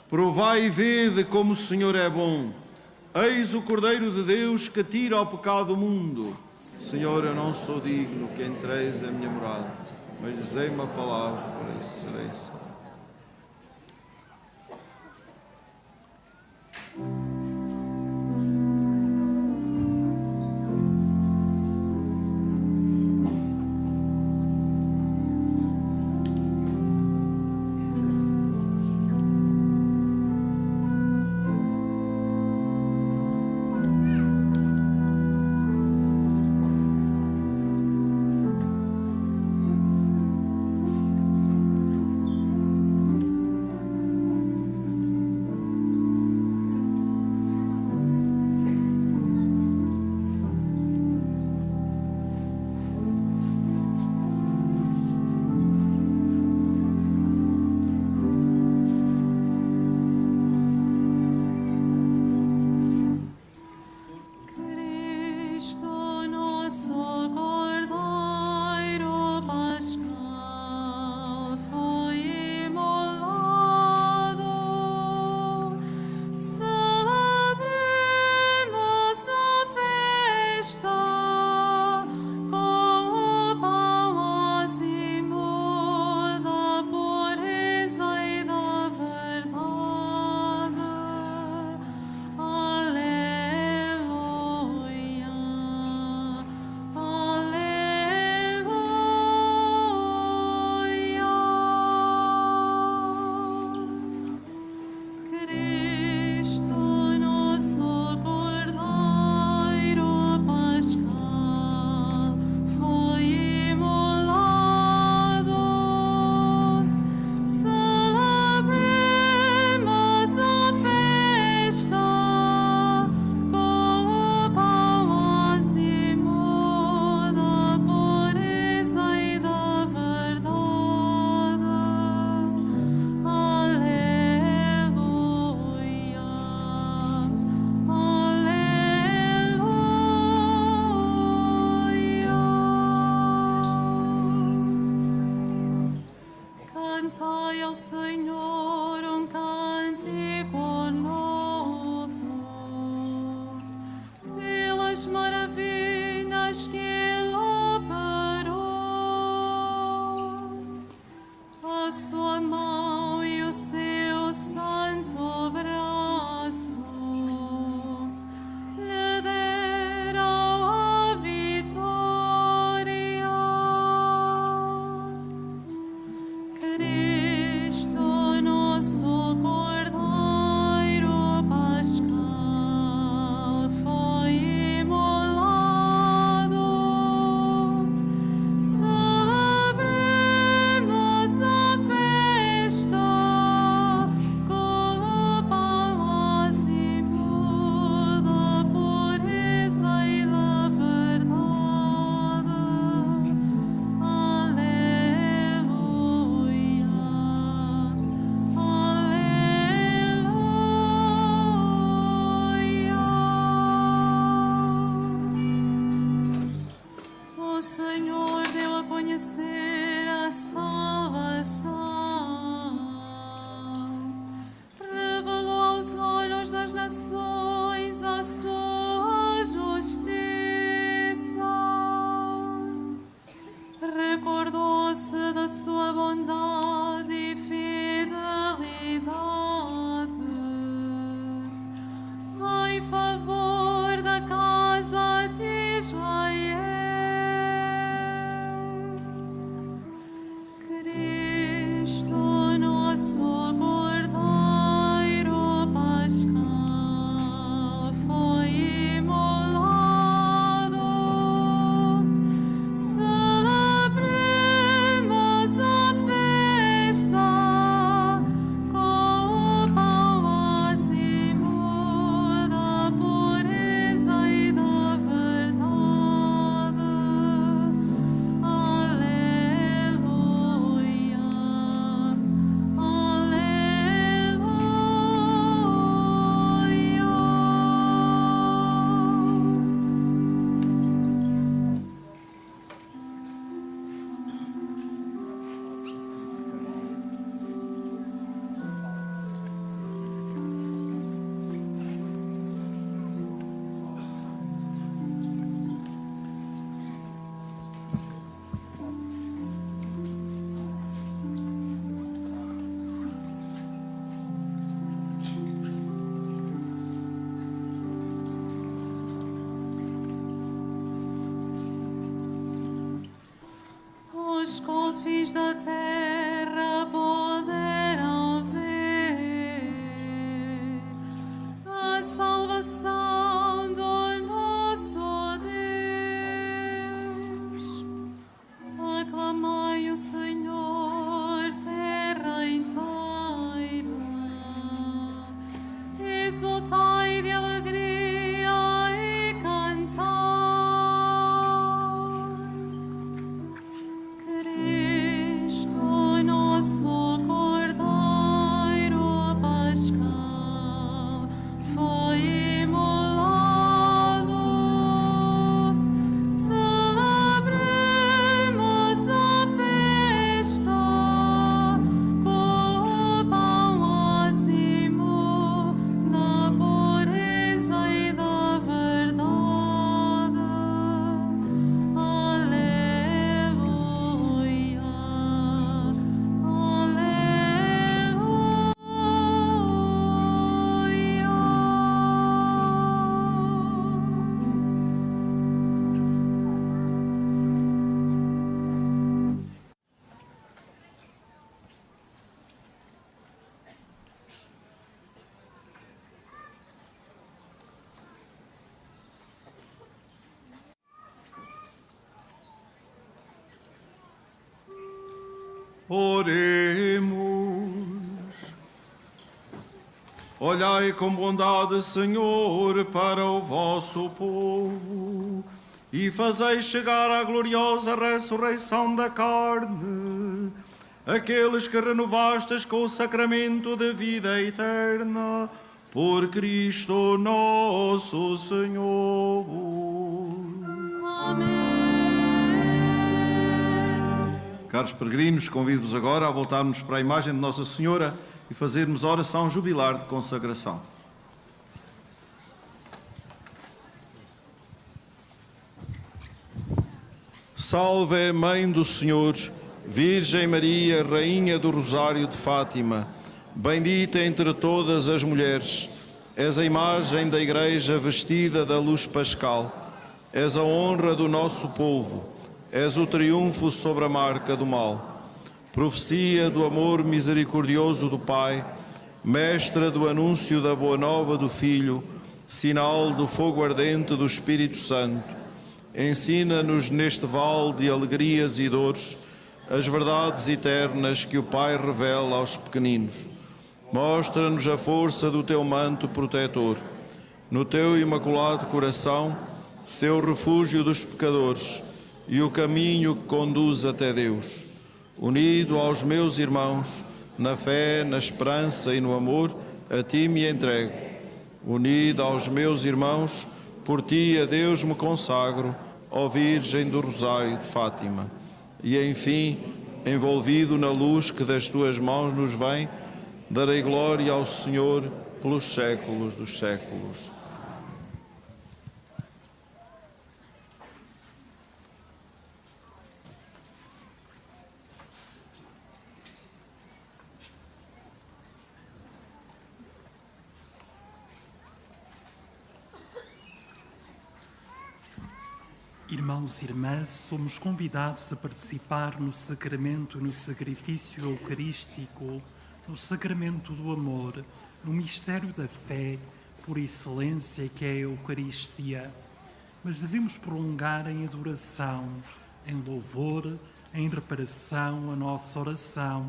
Provai e vede como o Senhor é bom. Eis o Cordeiro de Deus que tira o pecado do mundo. Senhor, eu não sou digno que entreis a minha morada, mas dizei uma palavra para isso sereis. fins da terra poderão ver a salvação do nosso Deus. Aclamai o Senhor, terra inteira. Exultai de alegria e cantai. Cristo, nosso Cordeiro Pascal, foi imolado. Celebremos a festa, o pão acima da pureza e da verdade. Aleluia, Oremos. Olhai com bondade, Senhor, para o vosso povo e fazei chegar à gloriosa ressurreição da carne aqueles que renovastes com o sacramento da vida eterna, por Cristo nosso Senhor. amém. Caros peregrinos, convido-vos agora a voltarmos para a imagem de Nossa Senhora e fazermos a oração jubilar de consagração. Salve, Mãe do Senhor, Virgem Maria, Rainha do Rosário de Fátima, bendita entre todas as mulheres, és a imagem da Igreja vestida da luz pascal, és a honra do nosso povo, és o triunfo sobre a marca do mal, profecia do amor misericordioso do Pai, mestra do anúncio da boa nova do Filho, sinal do fogo ardente do Espírito Santo. Ensina-nos neste vale de alegrias e dores as verdades eternas que o Pai revela aos pequeninos. Mostra-nos a força do teu manto protetor. No teu imaculado coração, seu refúgio dos pecadores e o caminho que conduz até Deus. Unido aos meus irmãos, na fé, na esperança e no amor, a ti me entrego. Unido aos meus irmãos, por ti a Deus me consagro, ó Virgem do Rosário de Fátima. E enfim, envolvido na luz que das tuas mãos nos vem, darei glória ao Senhor pelos séculos dos séculos. Irmãos e irmãs, somos convidados a participar no sacramento e no sacrifício eucarístico, no sacramento do amor, no mistério da fé, por excelência que é a Eucaristia. Mas devemos prolongar em adoração, em louvor, em reparação a nossa oração,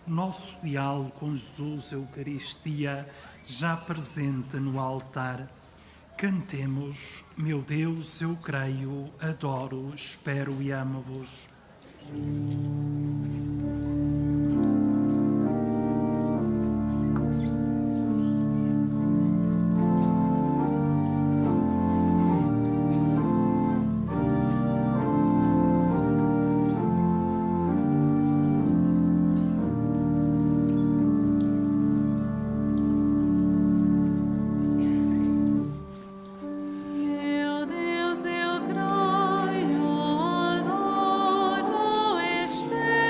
o nosso diálogo com Jesus, a Eucaristia, já presente no altar. Cantemos, meu Deus, eu creio, adoro, espero e amo-vos. Meu Deus, eu creio, adoro, espero.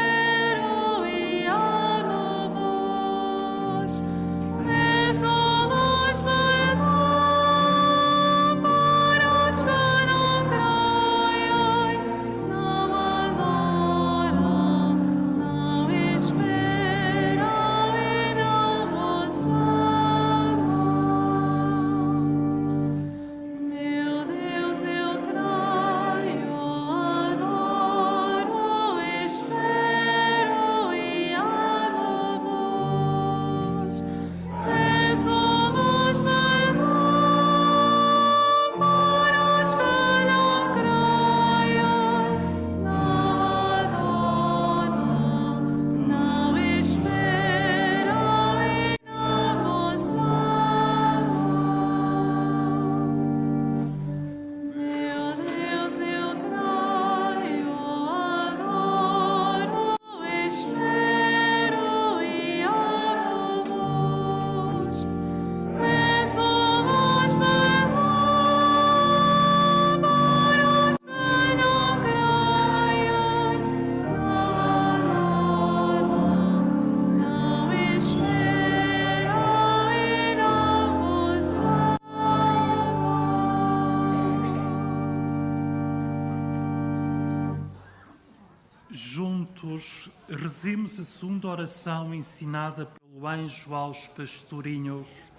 Juntos, rezemos a segunda oração ensinada pelo anjo aos pastorinhos.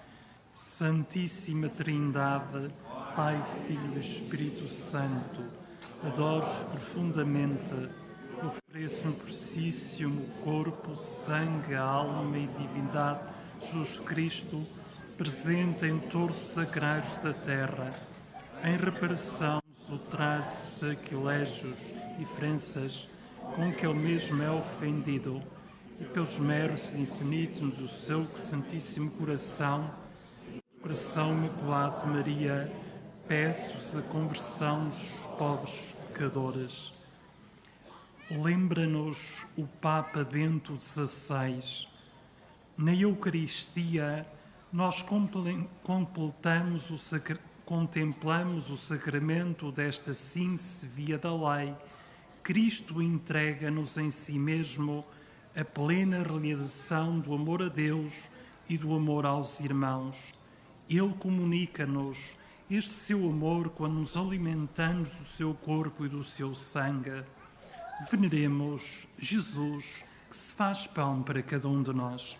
Santíssima Trindade, Pai, Filho e Espírito Santo, adoro-vos profundamente, ofereço no procíssimo corpo, sangue, alma e divindade de Jesus Cristo, presente em todos os sacrários da terra, em reparação dos ultrajes, sacrilégios e diferenças com que ele mesmo é ofendido, e pelos méritos infinitos do seu Santíssimo Coração Imaculado de Maria, peço-vos a conversão dos pobres pecadores. Lembra-nos o Papa Bento XVI. Na Eucaristia, nós contemplamos o sacramento desta síntese via da lei. Cristo entrega-nos em si mesmo a plena realização do amor a Deus e do amor aos irmãos. Ele comunica-nos este seu amor quando nos alimentamos do seu corpo e do seu sangue. Veneremos Jesus, que se faz pão para cada um de nós.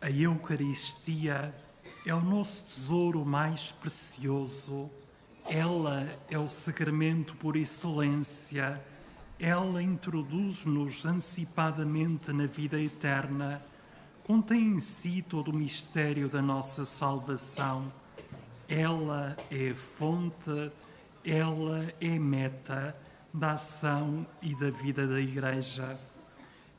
A Eucaristia é o nosso tesouro mais precioso. Ela é o sacramento por excelência. Ela introduz-nos antecipadamente na vida eterna. Contém em si todo o mistério da nossa salvação. Ela é a fonte, ela é a meta da ação e da vida da Igreja.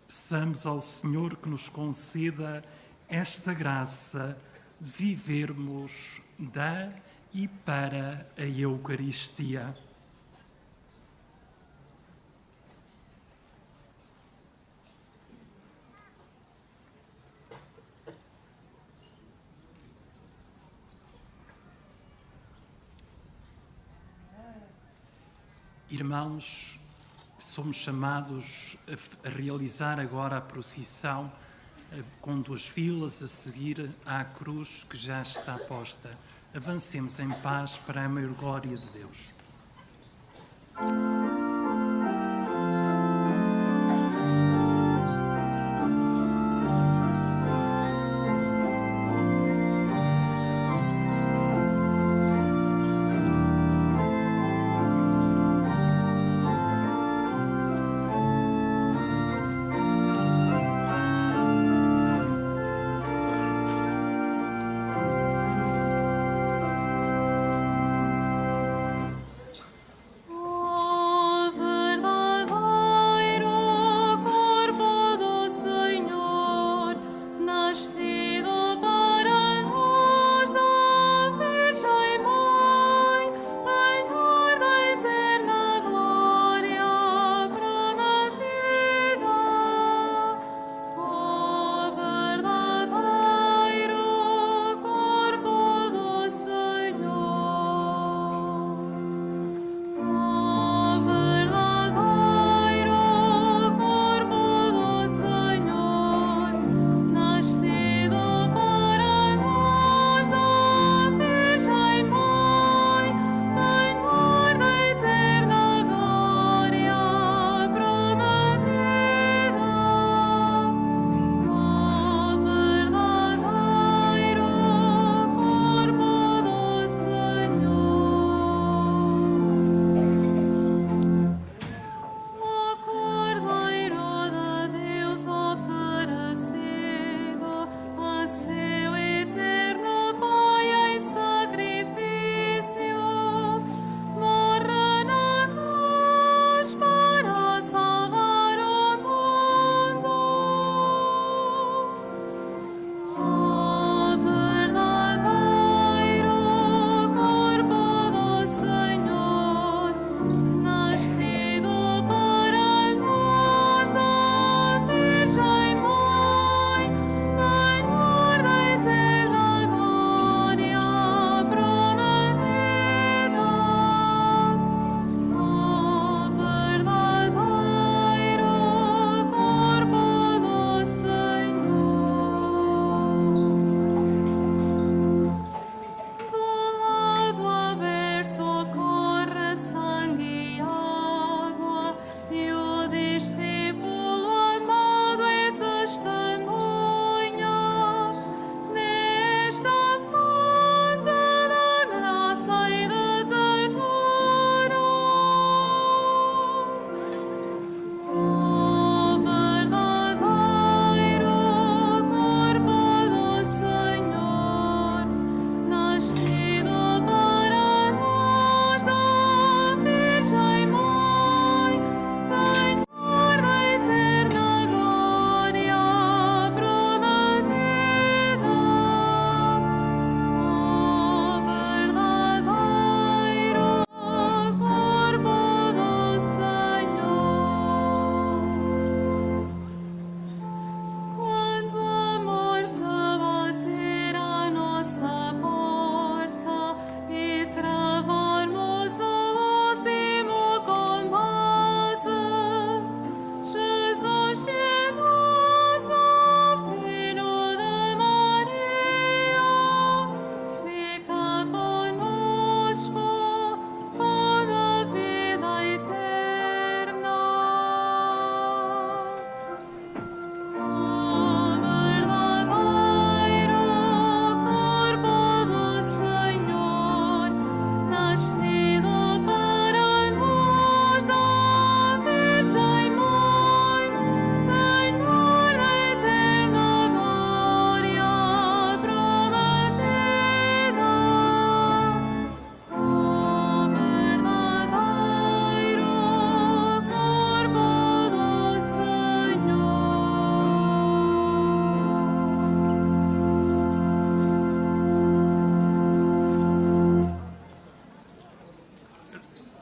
Peçamos ao Senhor que nos conceda esta graça de vivermos da e para a Eucaristia. Irmãos, somos chamados a realizar agora a procissão com duas filas a seguir à cruz que já está posta. Avancemos em paz para a maior glória de Deus.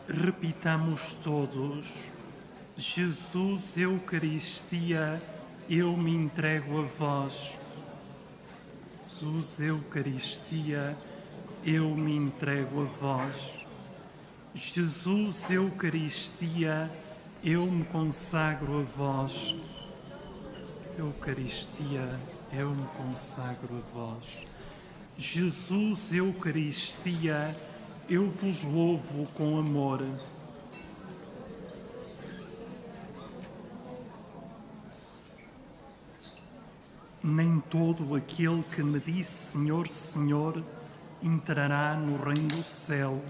Repitamos todos: Jesus, Eucaristia, eu me entrego a vós. Jesus, Eucaristia, eu me entrego a vós. Jesus, Eucaristia, eu me consagro a vós. Eucaristia, eu me consagro a vós. Jesus, Eucaristia, eu vos louvo com amor. Nem todo aquele que me disse Senhor, Senhor, entrará no reino do céu,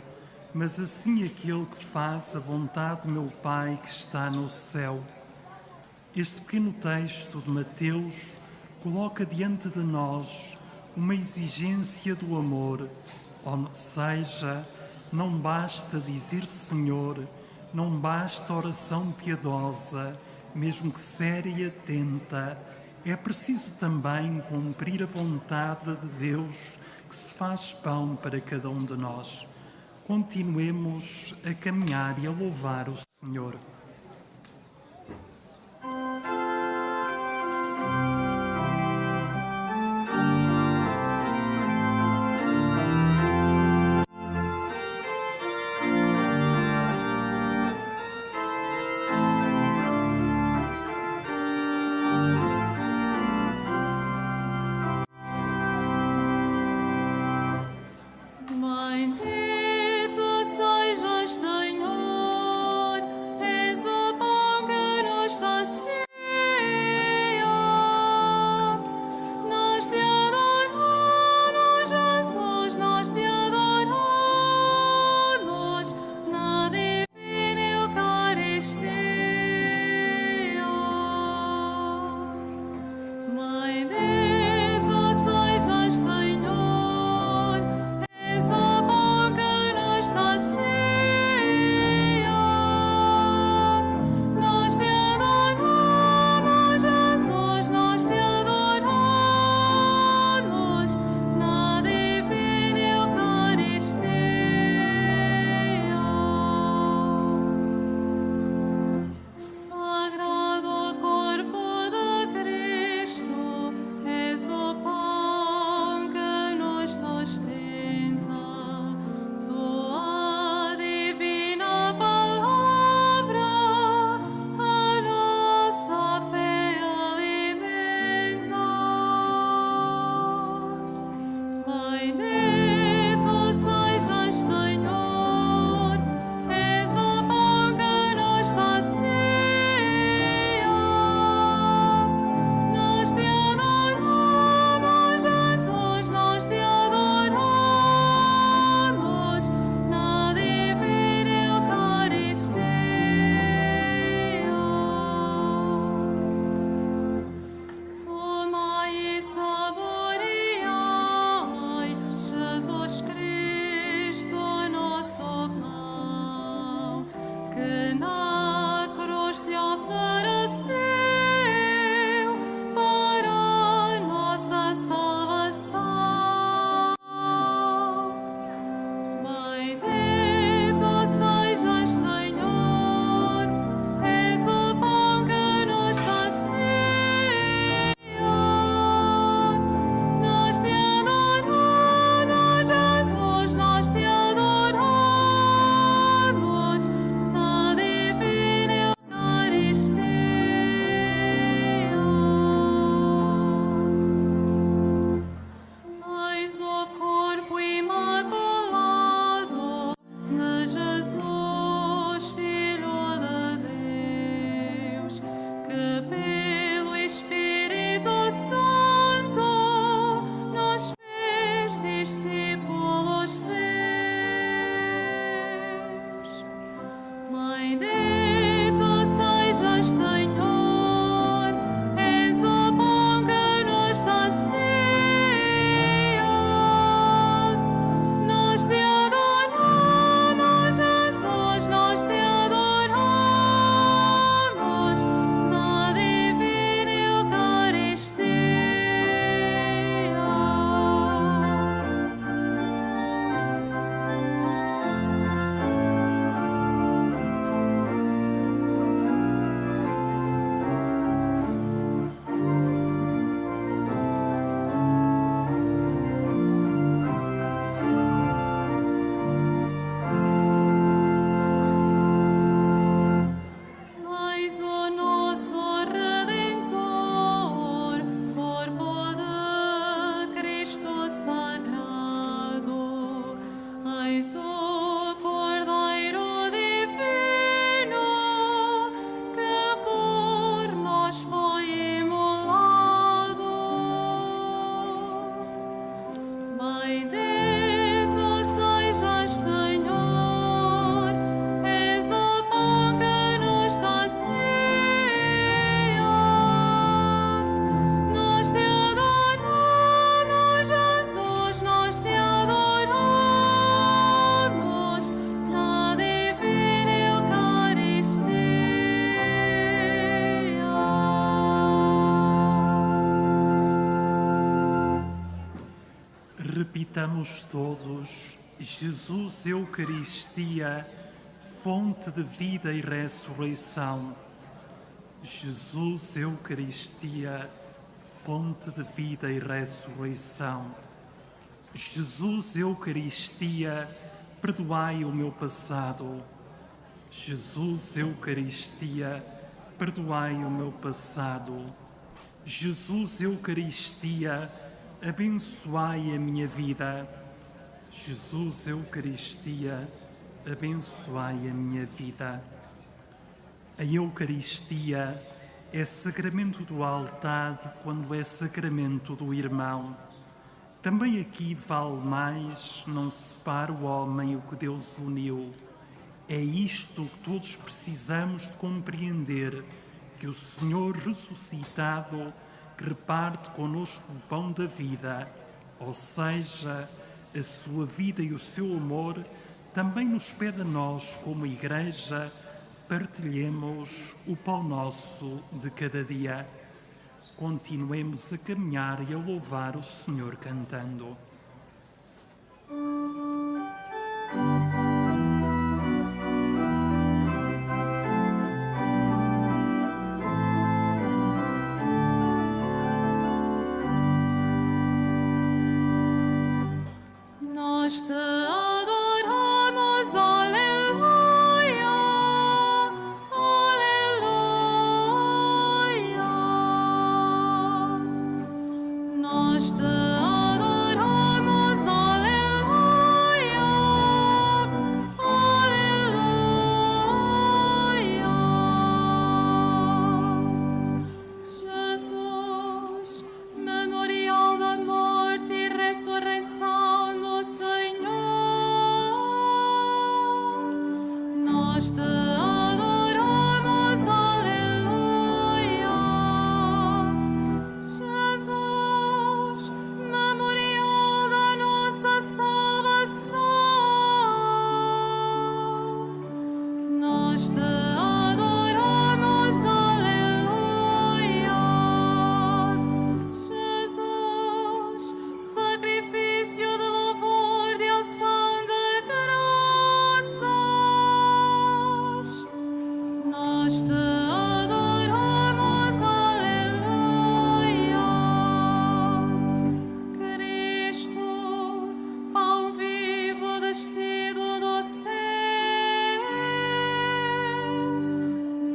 mas assim aquele que faz a vontade do meu Pai que está no céu. Este pequeno texto de Mateus coloca diante de nós uma exigência do amor, ou seja, não basta dizer Senhor, não basta oração piedosa, mesmo que séria e atenta, é preciso também cumprir a vontade de Deus que se faz pão para cada um de nós. Continuemos a caminhar e a louvar o Senhor. Bendito sejas, Senhor, és Repitamos todos: Jesus, Eucaristia, fonte de vida e ressurreição. Jesus, Eucaristia, fonte de vida e ressurreição. Jesus, Eucaristia, perdoai o meu passado. Jesus, Eucaristia, perdoai o meu passado. Jesus, Eucaristia, abençoai a minha vida. Jesus, Eucaristia, abençoai a minha vida. A Eucaristia é sacramento do altar quando é sacramento do irmão. Também aqui vale mais: não separa o homem o que Deus uniu. É isto que todos precisamos de compreender, que o Senhor ressuscitado, que reparte conosco o pão da vida, ou seja, a sua vida e o seu amor, também nos pede a nós, como Igreja, partilhemos o pão nosso de cada dia. Continuemos a caminhar e a louvar o Senhor cantando. Nós te adoramos, aleluia, aleluia. Nós te adoramos, aleluia, aleluia. Jesus, memorial da morte e ressurreição do Senhor, nós te adoramos, aleluia. Jesus, memorial da nossa salvação, nós te adoramos, aleluia. Jesus, sacrifício de louvor, de ação de graças, nós te adoramos, aleluia. Cristo, pão vivo descido do céu,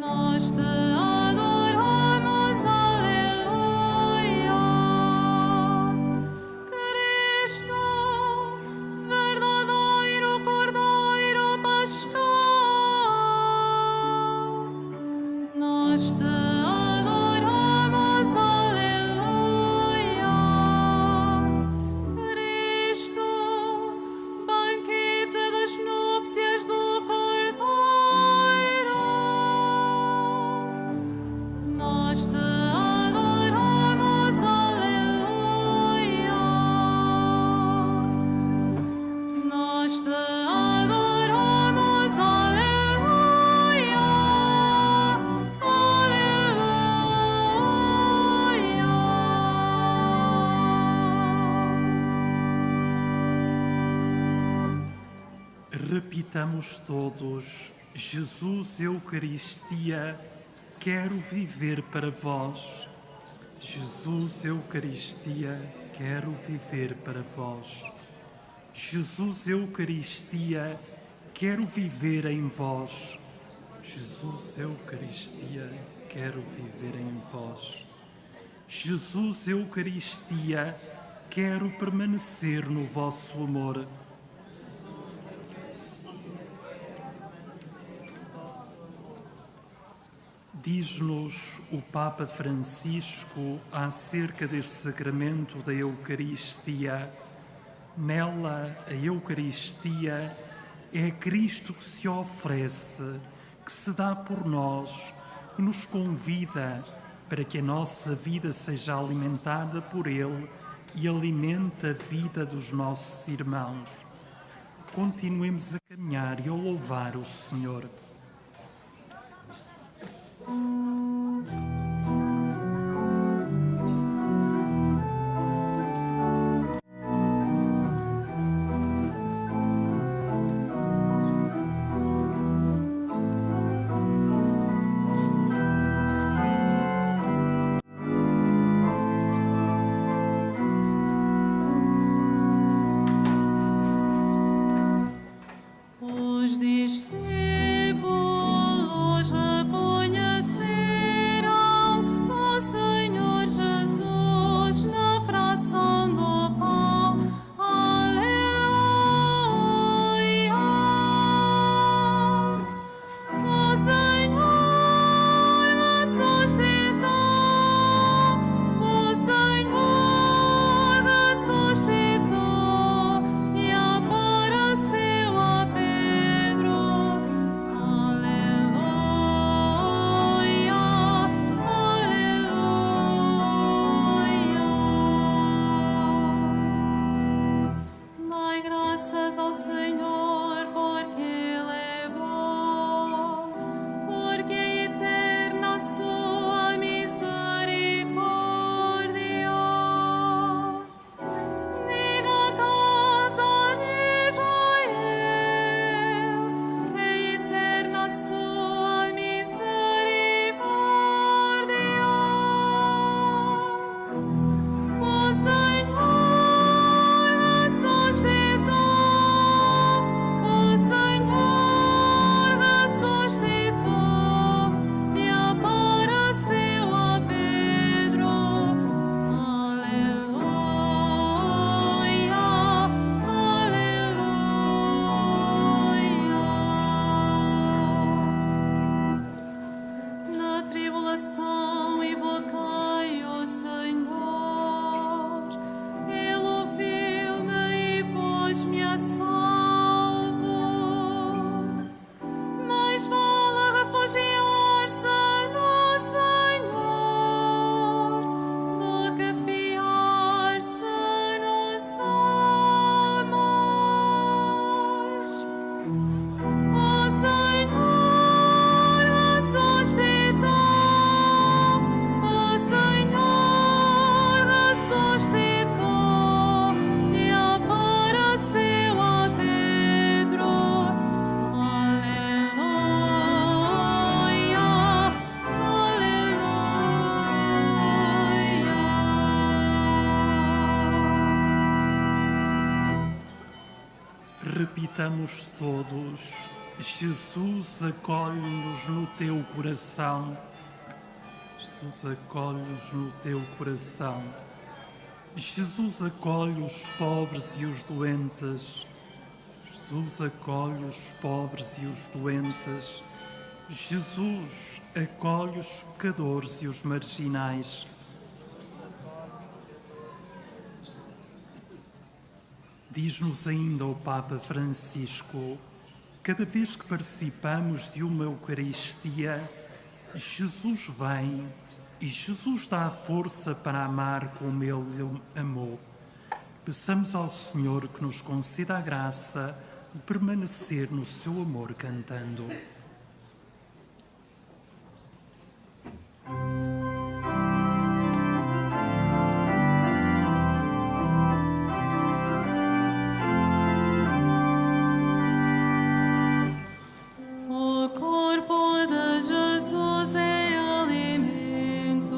nós te adoramos, aleluia. Cristo, verdadeiro Cordeiro Pascal, nós te adoramos, aleluia. Cristo, banquete das núpcias do Cordeiro, nós te adoramos, aleluia. Nós te adoramos, aleluia, aleluia. Repitamos todos: Jesus, Eucaristia, quero viver para vós. Jesus, Eucaristia, quero viver para vós. Jesus, Eucaristia, quero viver em vós. Jesus, Eucaristia, quero viver em vós. Jesus, Eucaristia, quero permanecer no vosso amor. Diz-nos o Papa Francisco acerca deste sacramento da Eucaristia. Nela, a Eucaristia é Cristo que se oferece, que se dá por nós, que nos convida para que a nossa vida seja alimentada por Ele e alimente a vida dos nossos irmãos. Continuemos a caminhar e a louvar o Senhor. cantamos todos: Jesus, acolhe-nos no teu coração. Jesus, acolhe-nos no teu coração. Jesus, acolhe os pobres e os doentes. Jesus, acolhe os pobres e os doentes. Jesus, acolhe os pecadores e os marginais. Diz-nos ainda o Papa Francisco: cada vez que participamos de uma Eucaristia, Jesus vem e Jesus dá a força para amar como Ele amou. Peçamos ao Senhor que nos conceda a graça de permanecer no seu amor cantando. O corpo de Jesus é alimento,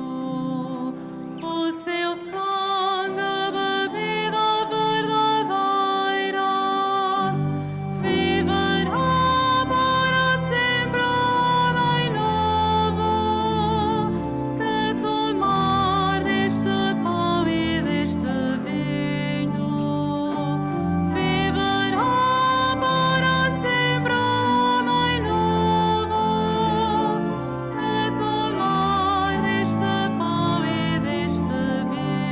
o seu sangue bebida verdadeira, viverá para sempre o homem novo, que tomar deste pão e deste vinho, viverá para sempre o homem novo, que tomar deste pão e deste vinho.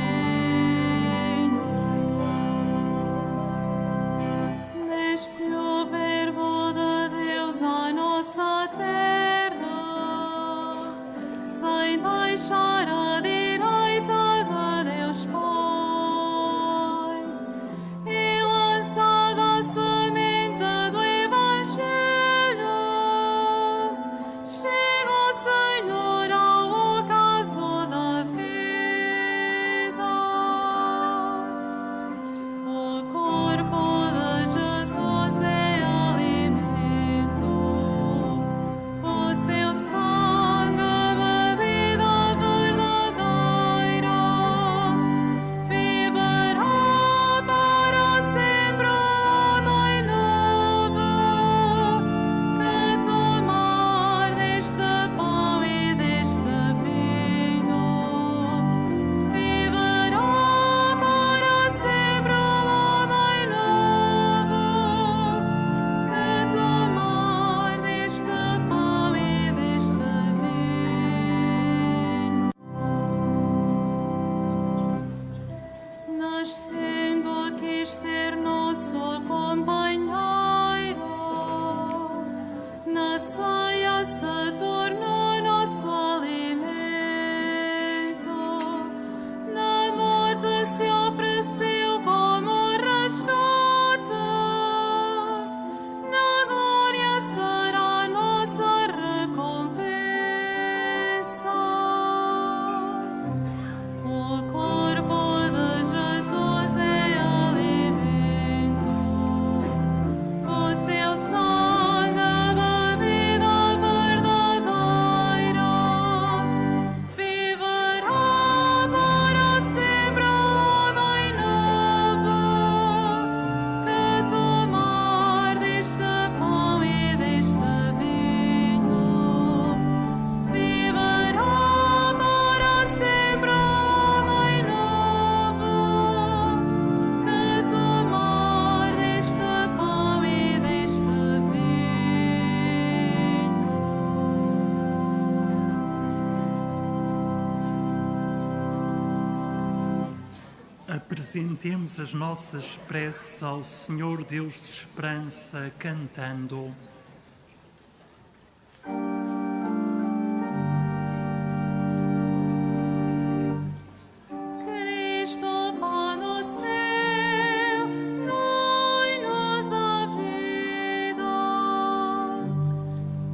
Desce o Verbo de Deus à nossa terra, sem deixar a direita de Deus Pai, e lançada a semente do Evangelho, chega o Senhor ao ocaso da vida. O corpo de Jesus é alimento, o seu sangue bebida verdadeira, viverá para sempre o homem novo, que tomar deste pão e deste vinho, viverá para sempre o homem novo, que tomar deste pão e deste vinho. Nascendo quis ser nosso companheiro, na ceia se tornou nosso alimento, na morte se ofereceu como resgate, na glória será nossa recompensa. O corpo de Jesus é alimento, o seu sangue bebida verdadeira, viverá para sempre o homem novo, que tomar deste pão e deste vinho, viverá para sempre o homem novo, que tomar deste pão e deste vinho. Apresentemos as nossas preces ao Senhor Deus de esperança, cantando. Cristo, pão do céu, dai-nos a vida.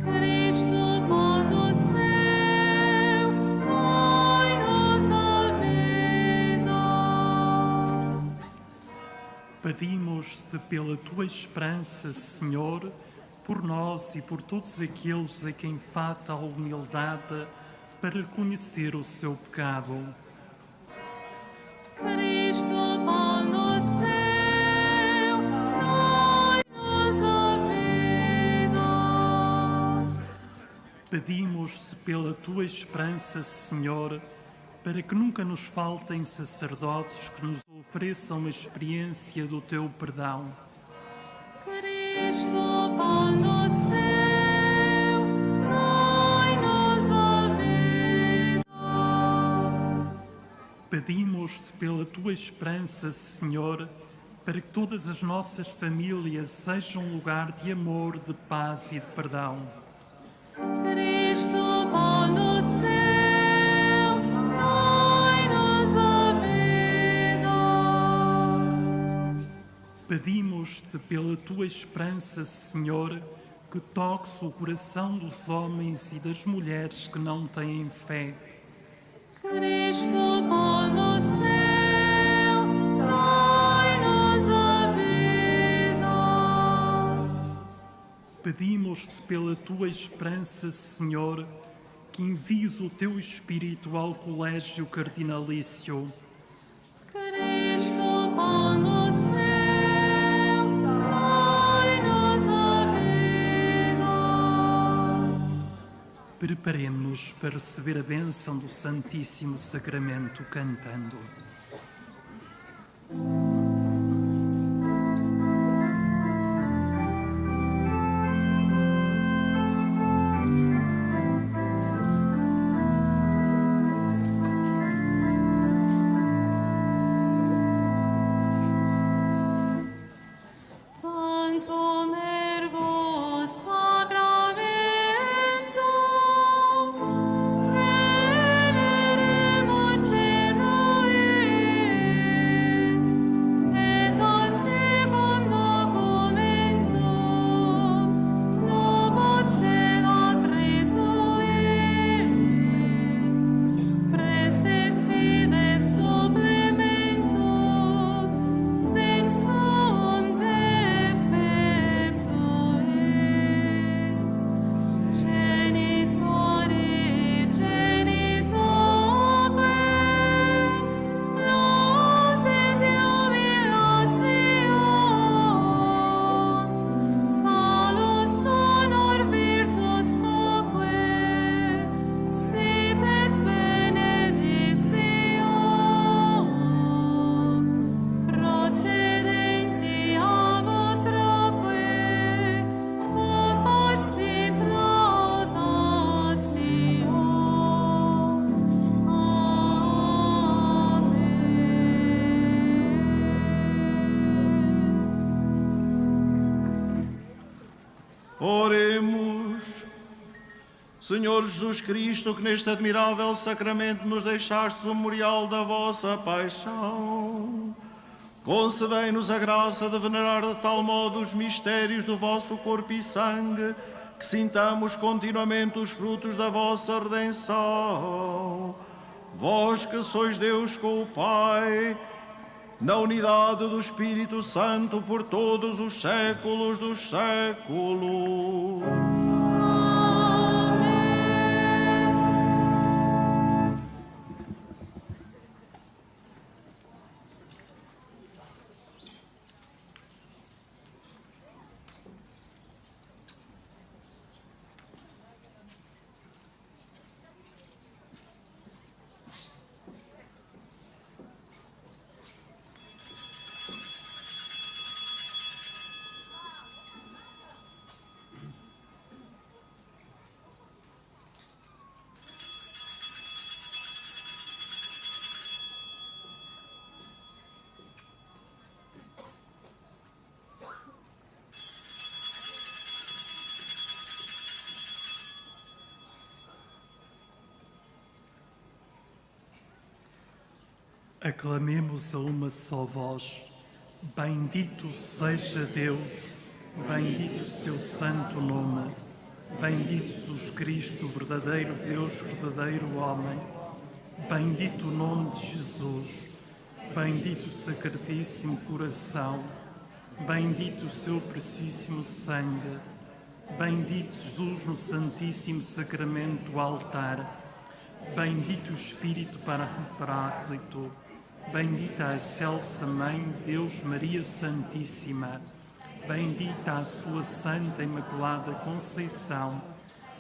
Cristo, pão do céu, dai-nos a vida. Pedimos-te pela tua esperança, Senhor, por nós e por todos aqueles a quem falta a humildade para conhecer o seu pecado. Cristo, pão do céu, dai-nos Pedimos-te pela tua esperança, Senhor, para que nunca nos faltem sacerdotes que nos ofereçam a experiência do teu perdão. Cristo, pão do céu, dai-nos a vida. Pedimos-te pela tua esperança, Senhor, para que todas as nossas famílias sejam um lugar de amor, de paz e de perdão. Cristo, pão do céu, dai-nos a vida. Pedimos-te pela tua esperança, Senhor, que toques o coração dos homens e das mulheres que não têm fé. Cristo, pão do céu, dai-nos a vida. Pedimos-te pela tua esperança, Senhor, que envies o teu Espírito ao colégio cardinalício. Cristo, pão do céu, dai-nos a vida. Preparemo-nos para receber a bênção do Santíssimo Sacramento cantando. Tanto mergo sacramento, veneremur celui, et antecum documentum, novo celat ritui, prestet fides supplementum, sensum defecto genitori genitoque, nos et jubilatio, salus honor virtus quoque, sit et benedictio, procedenti ab utroque, comparsit laudatio. Amém. Oremos. Senhor Jesus Cristo, que neste admirável sacramento nos deixastes o memorial da vossa paixão, concedei-nos a graça de venerar de tal modo os mistérios do vosso corpo e sangue, que sintamos continuamente os frutos da vossa redenção. Vós que sois Deus com o Pai, na unidade do Espírito Santo, por todos os séculos dos séculos. Amém. Aclamemos a uma só voz. Bendito seja Deus, bendito seu santo nome. Bendito Jesus Cristo, verdadeiro Deus, verdadeiro homem. Bendito o nome de Jesus. Bendito o sacratíssimo coração. Bendito o seu preciosíssimo sangue. Bendito Jesus no santíssimo sacramento do altar. Bendito o Espírito Paráclito. Bendita a excelsa Mãe de Deus, Maria Santíssima. Bendita a sua Santa Imaculada Conceição.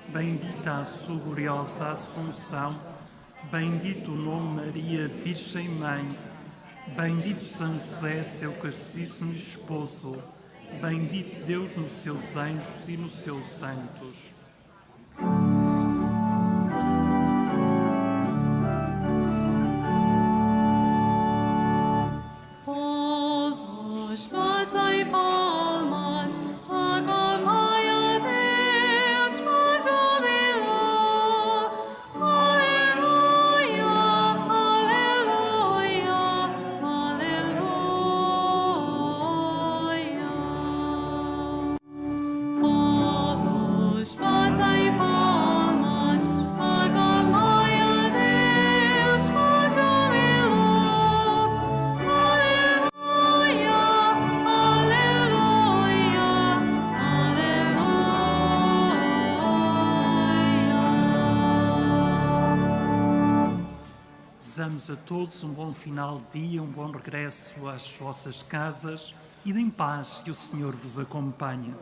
bendita a sua gloriosa Assunção, bendito o nome Maria, Virgem Mãe, bendito São José, seu castíssimo esposo, bendito Deus nos seus anjos e nos seus santos. Povos, batai palmas, aclamai a Deus com júbilo. Aleluia, aleluia, aleluia. Povos, batai palmas, aclamai a Deus com júbilo. Aleluia, aleluia, aleluia. Desejamos a todos um bom final de dia, um bom regresso às vossas casas e em paz, que o Senhor vos acompanhe.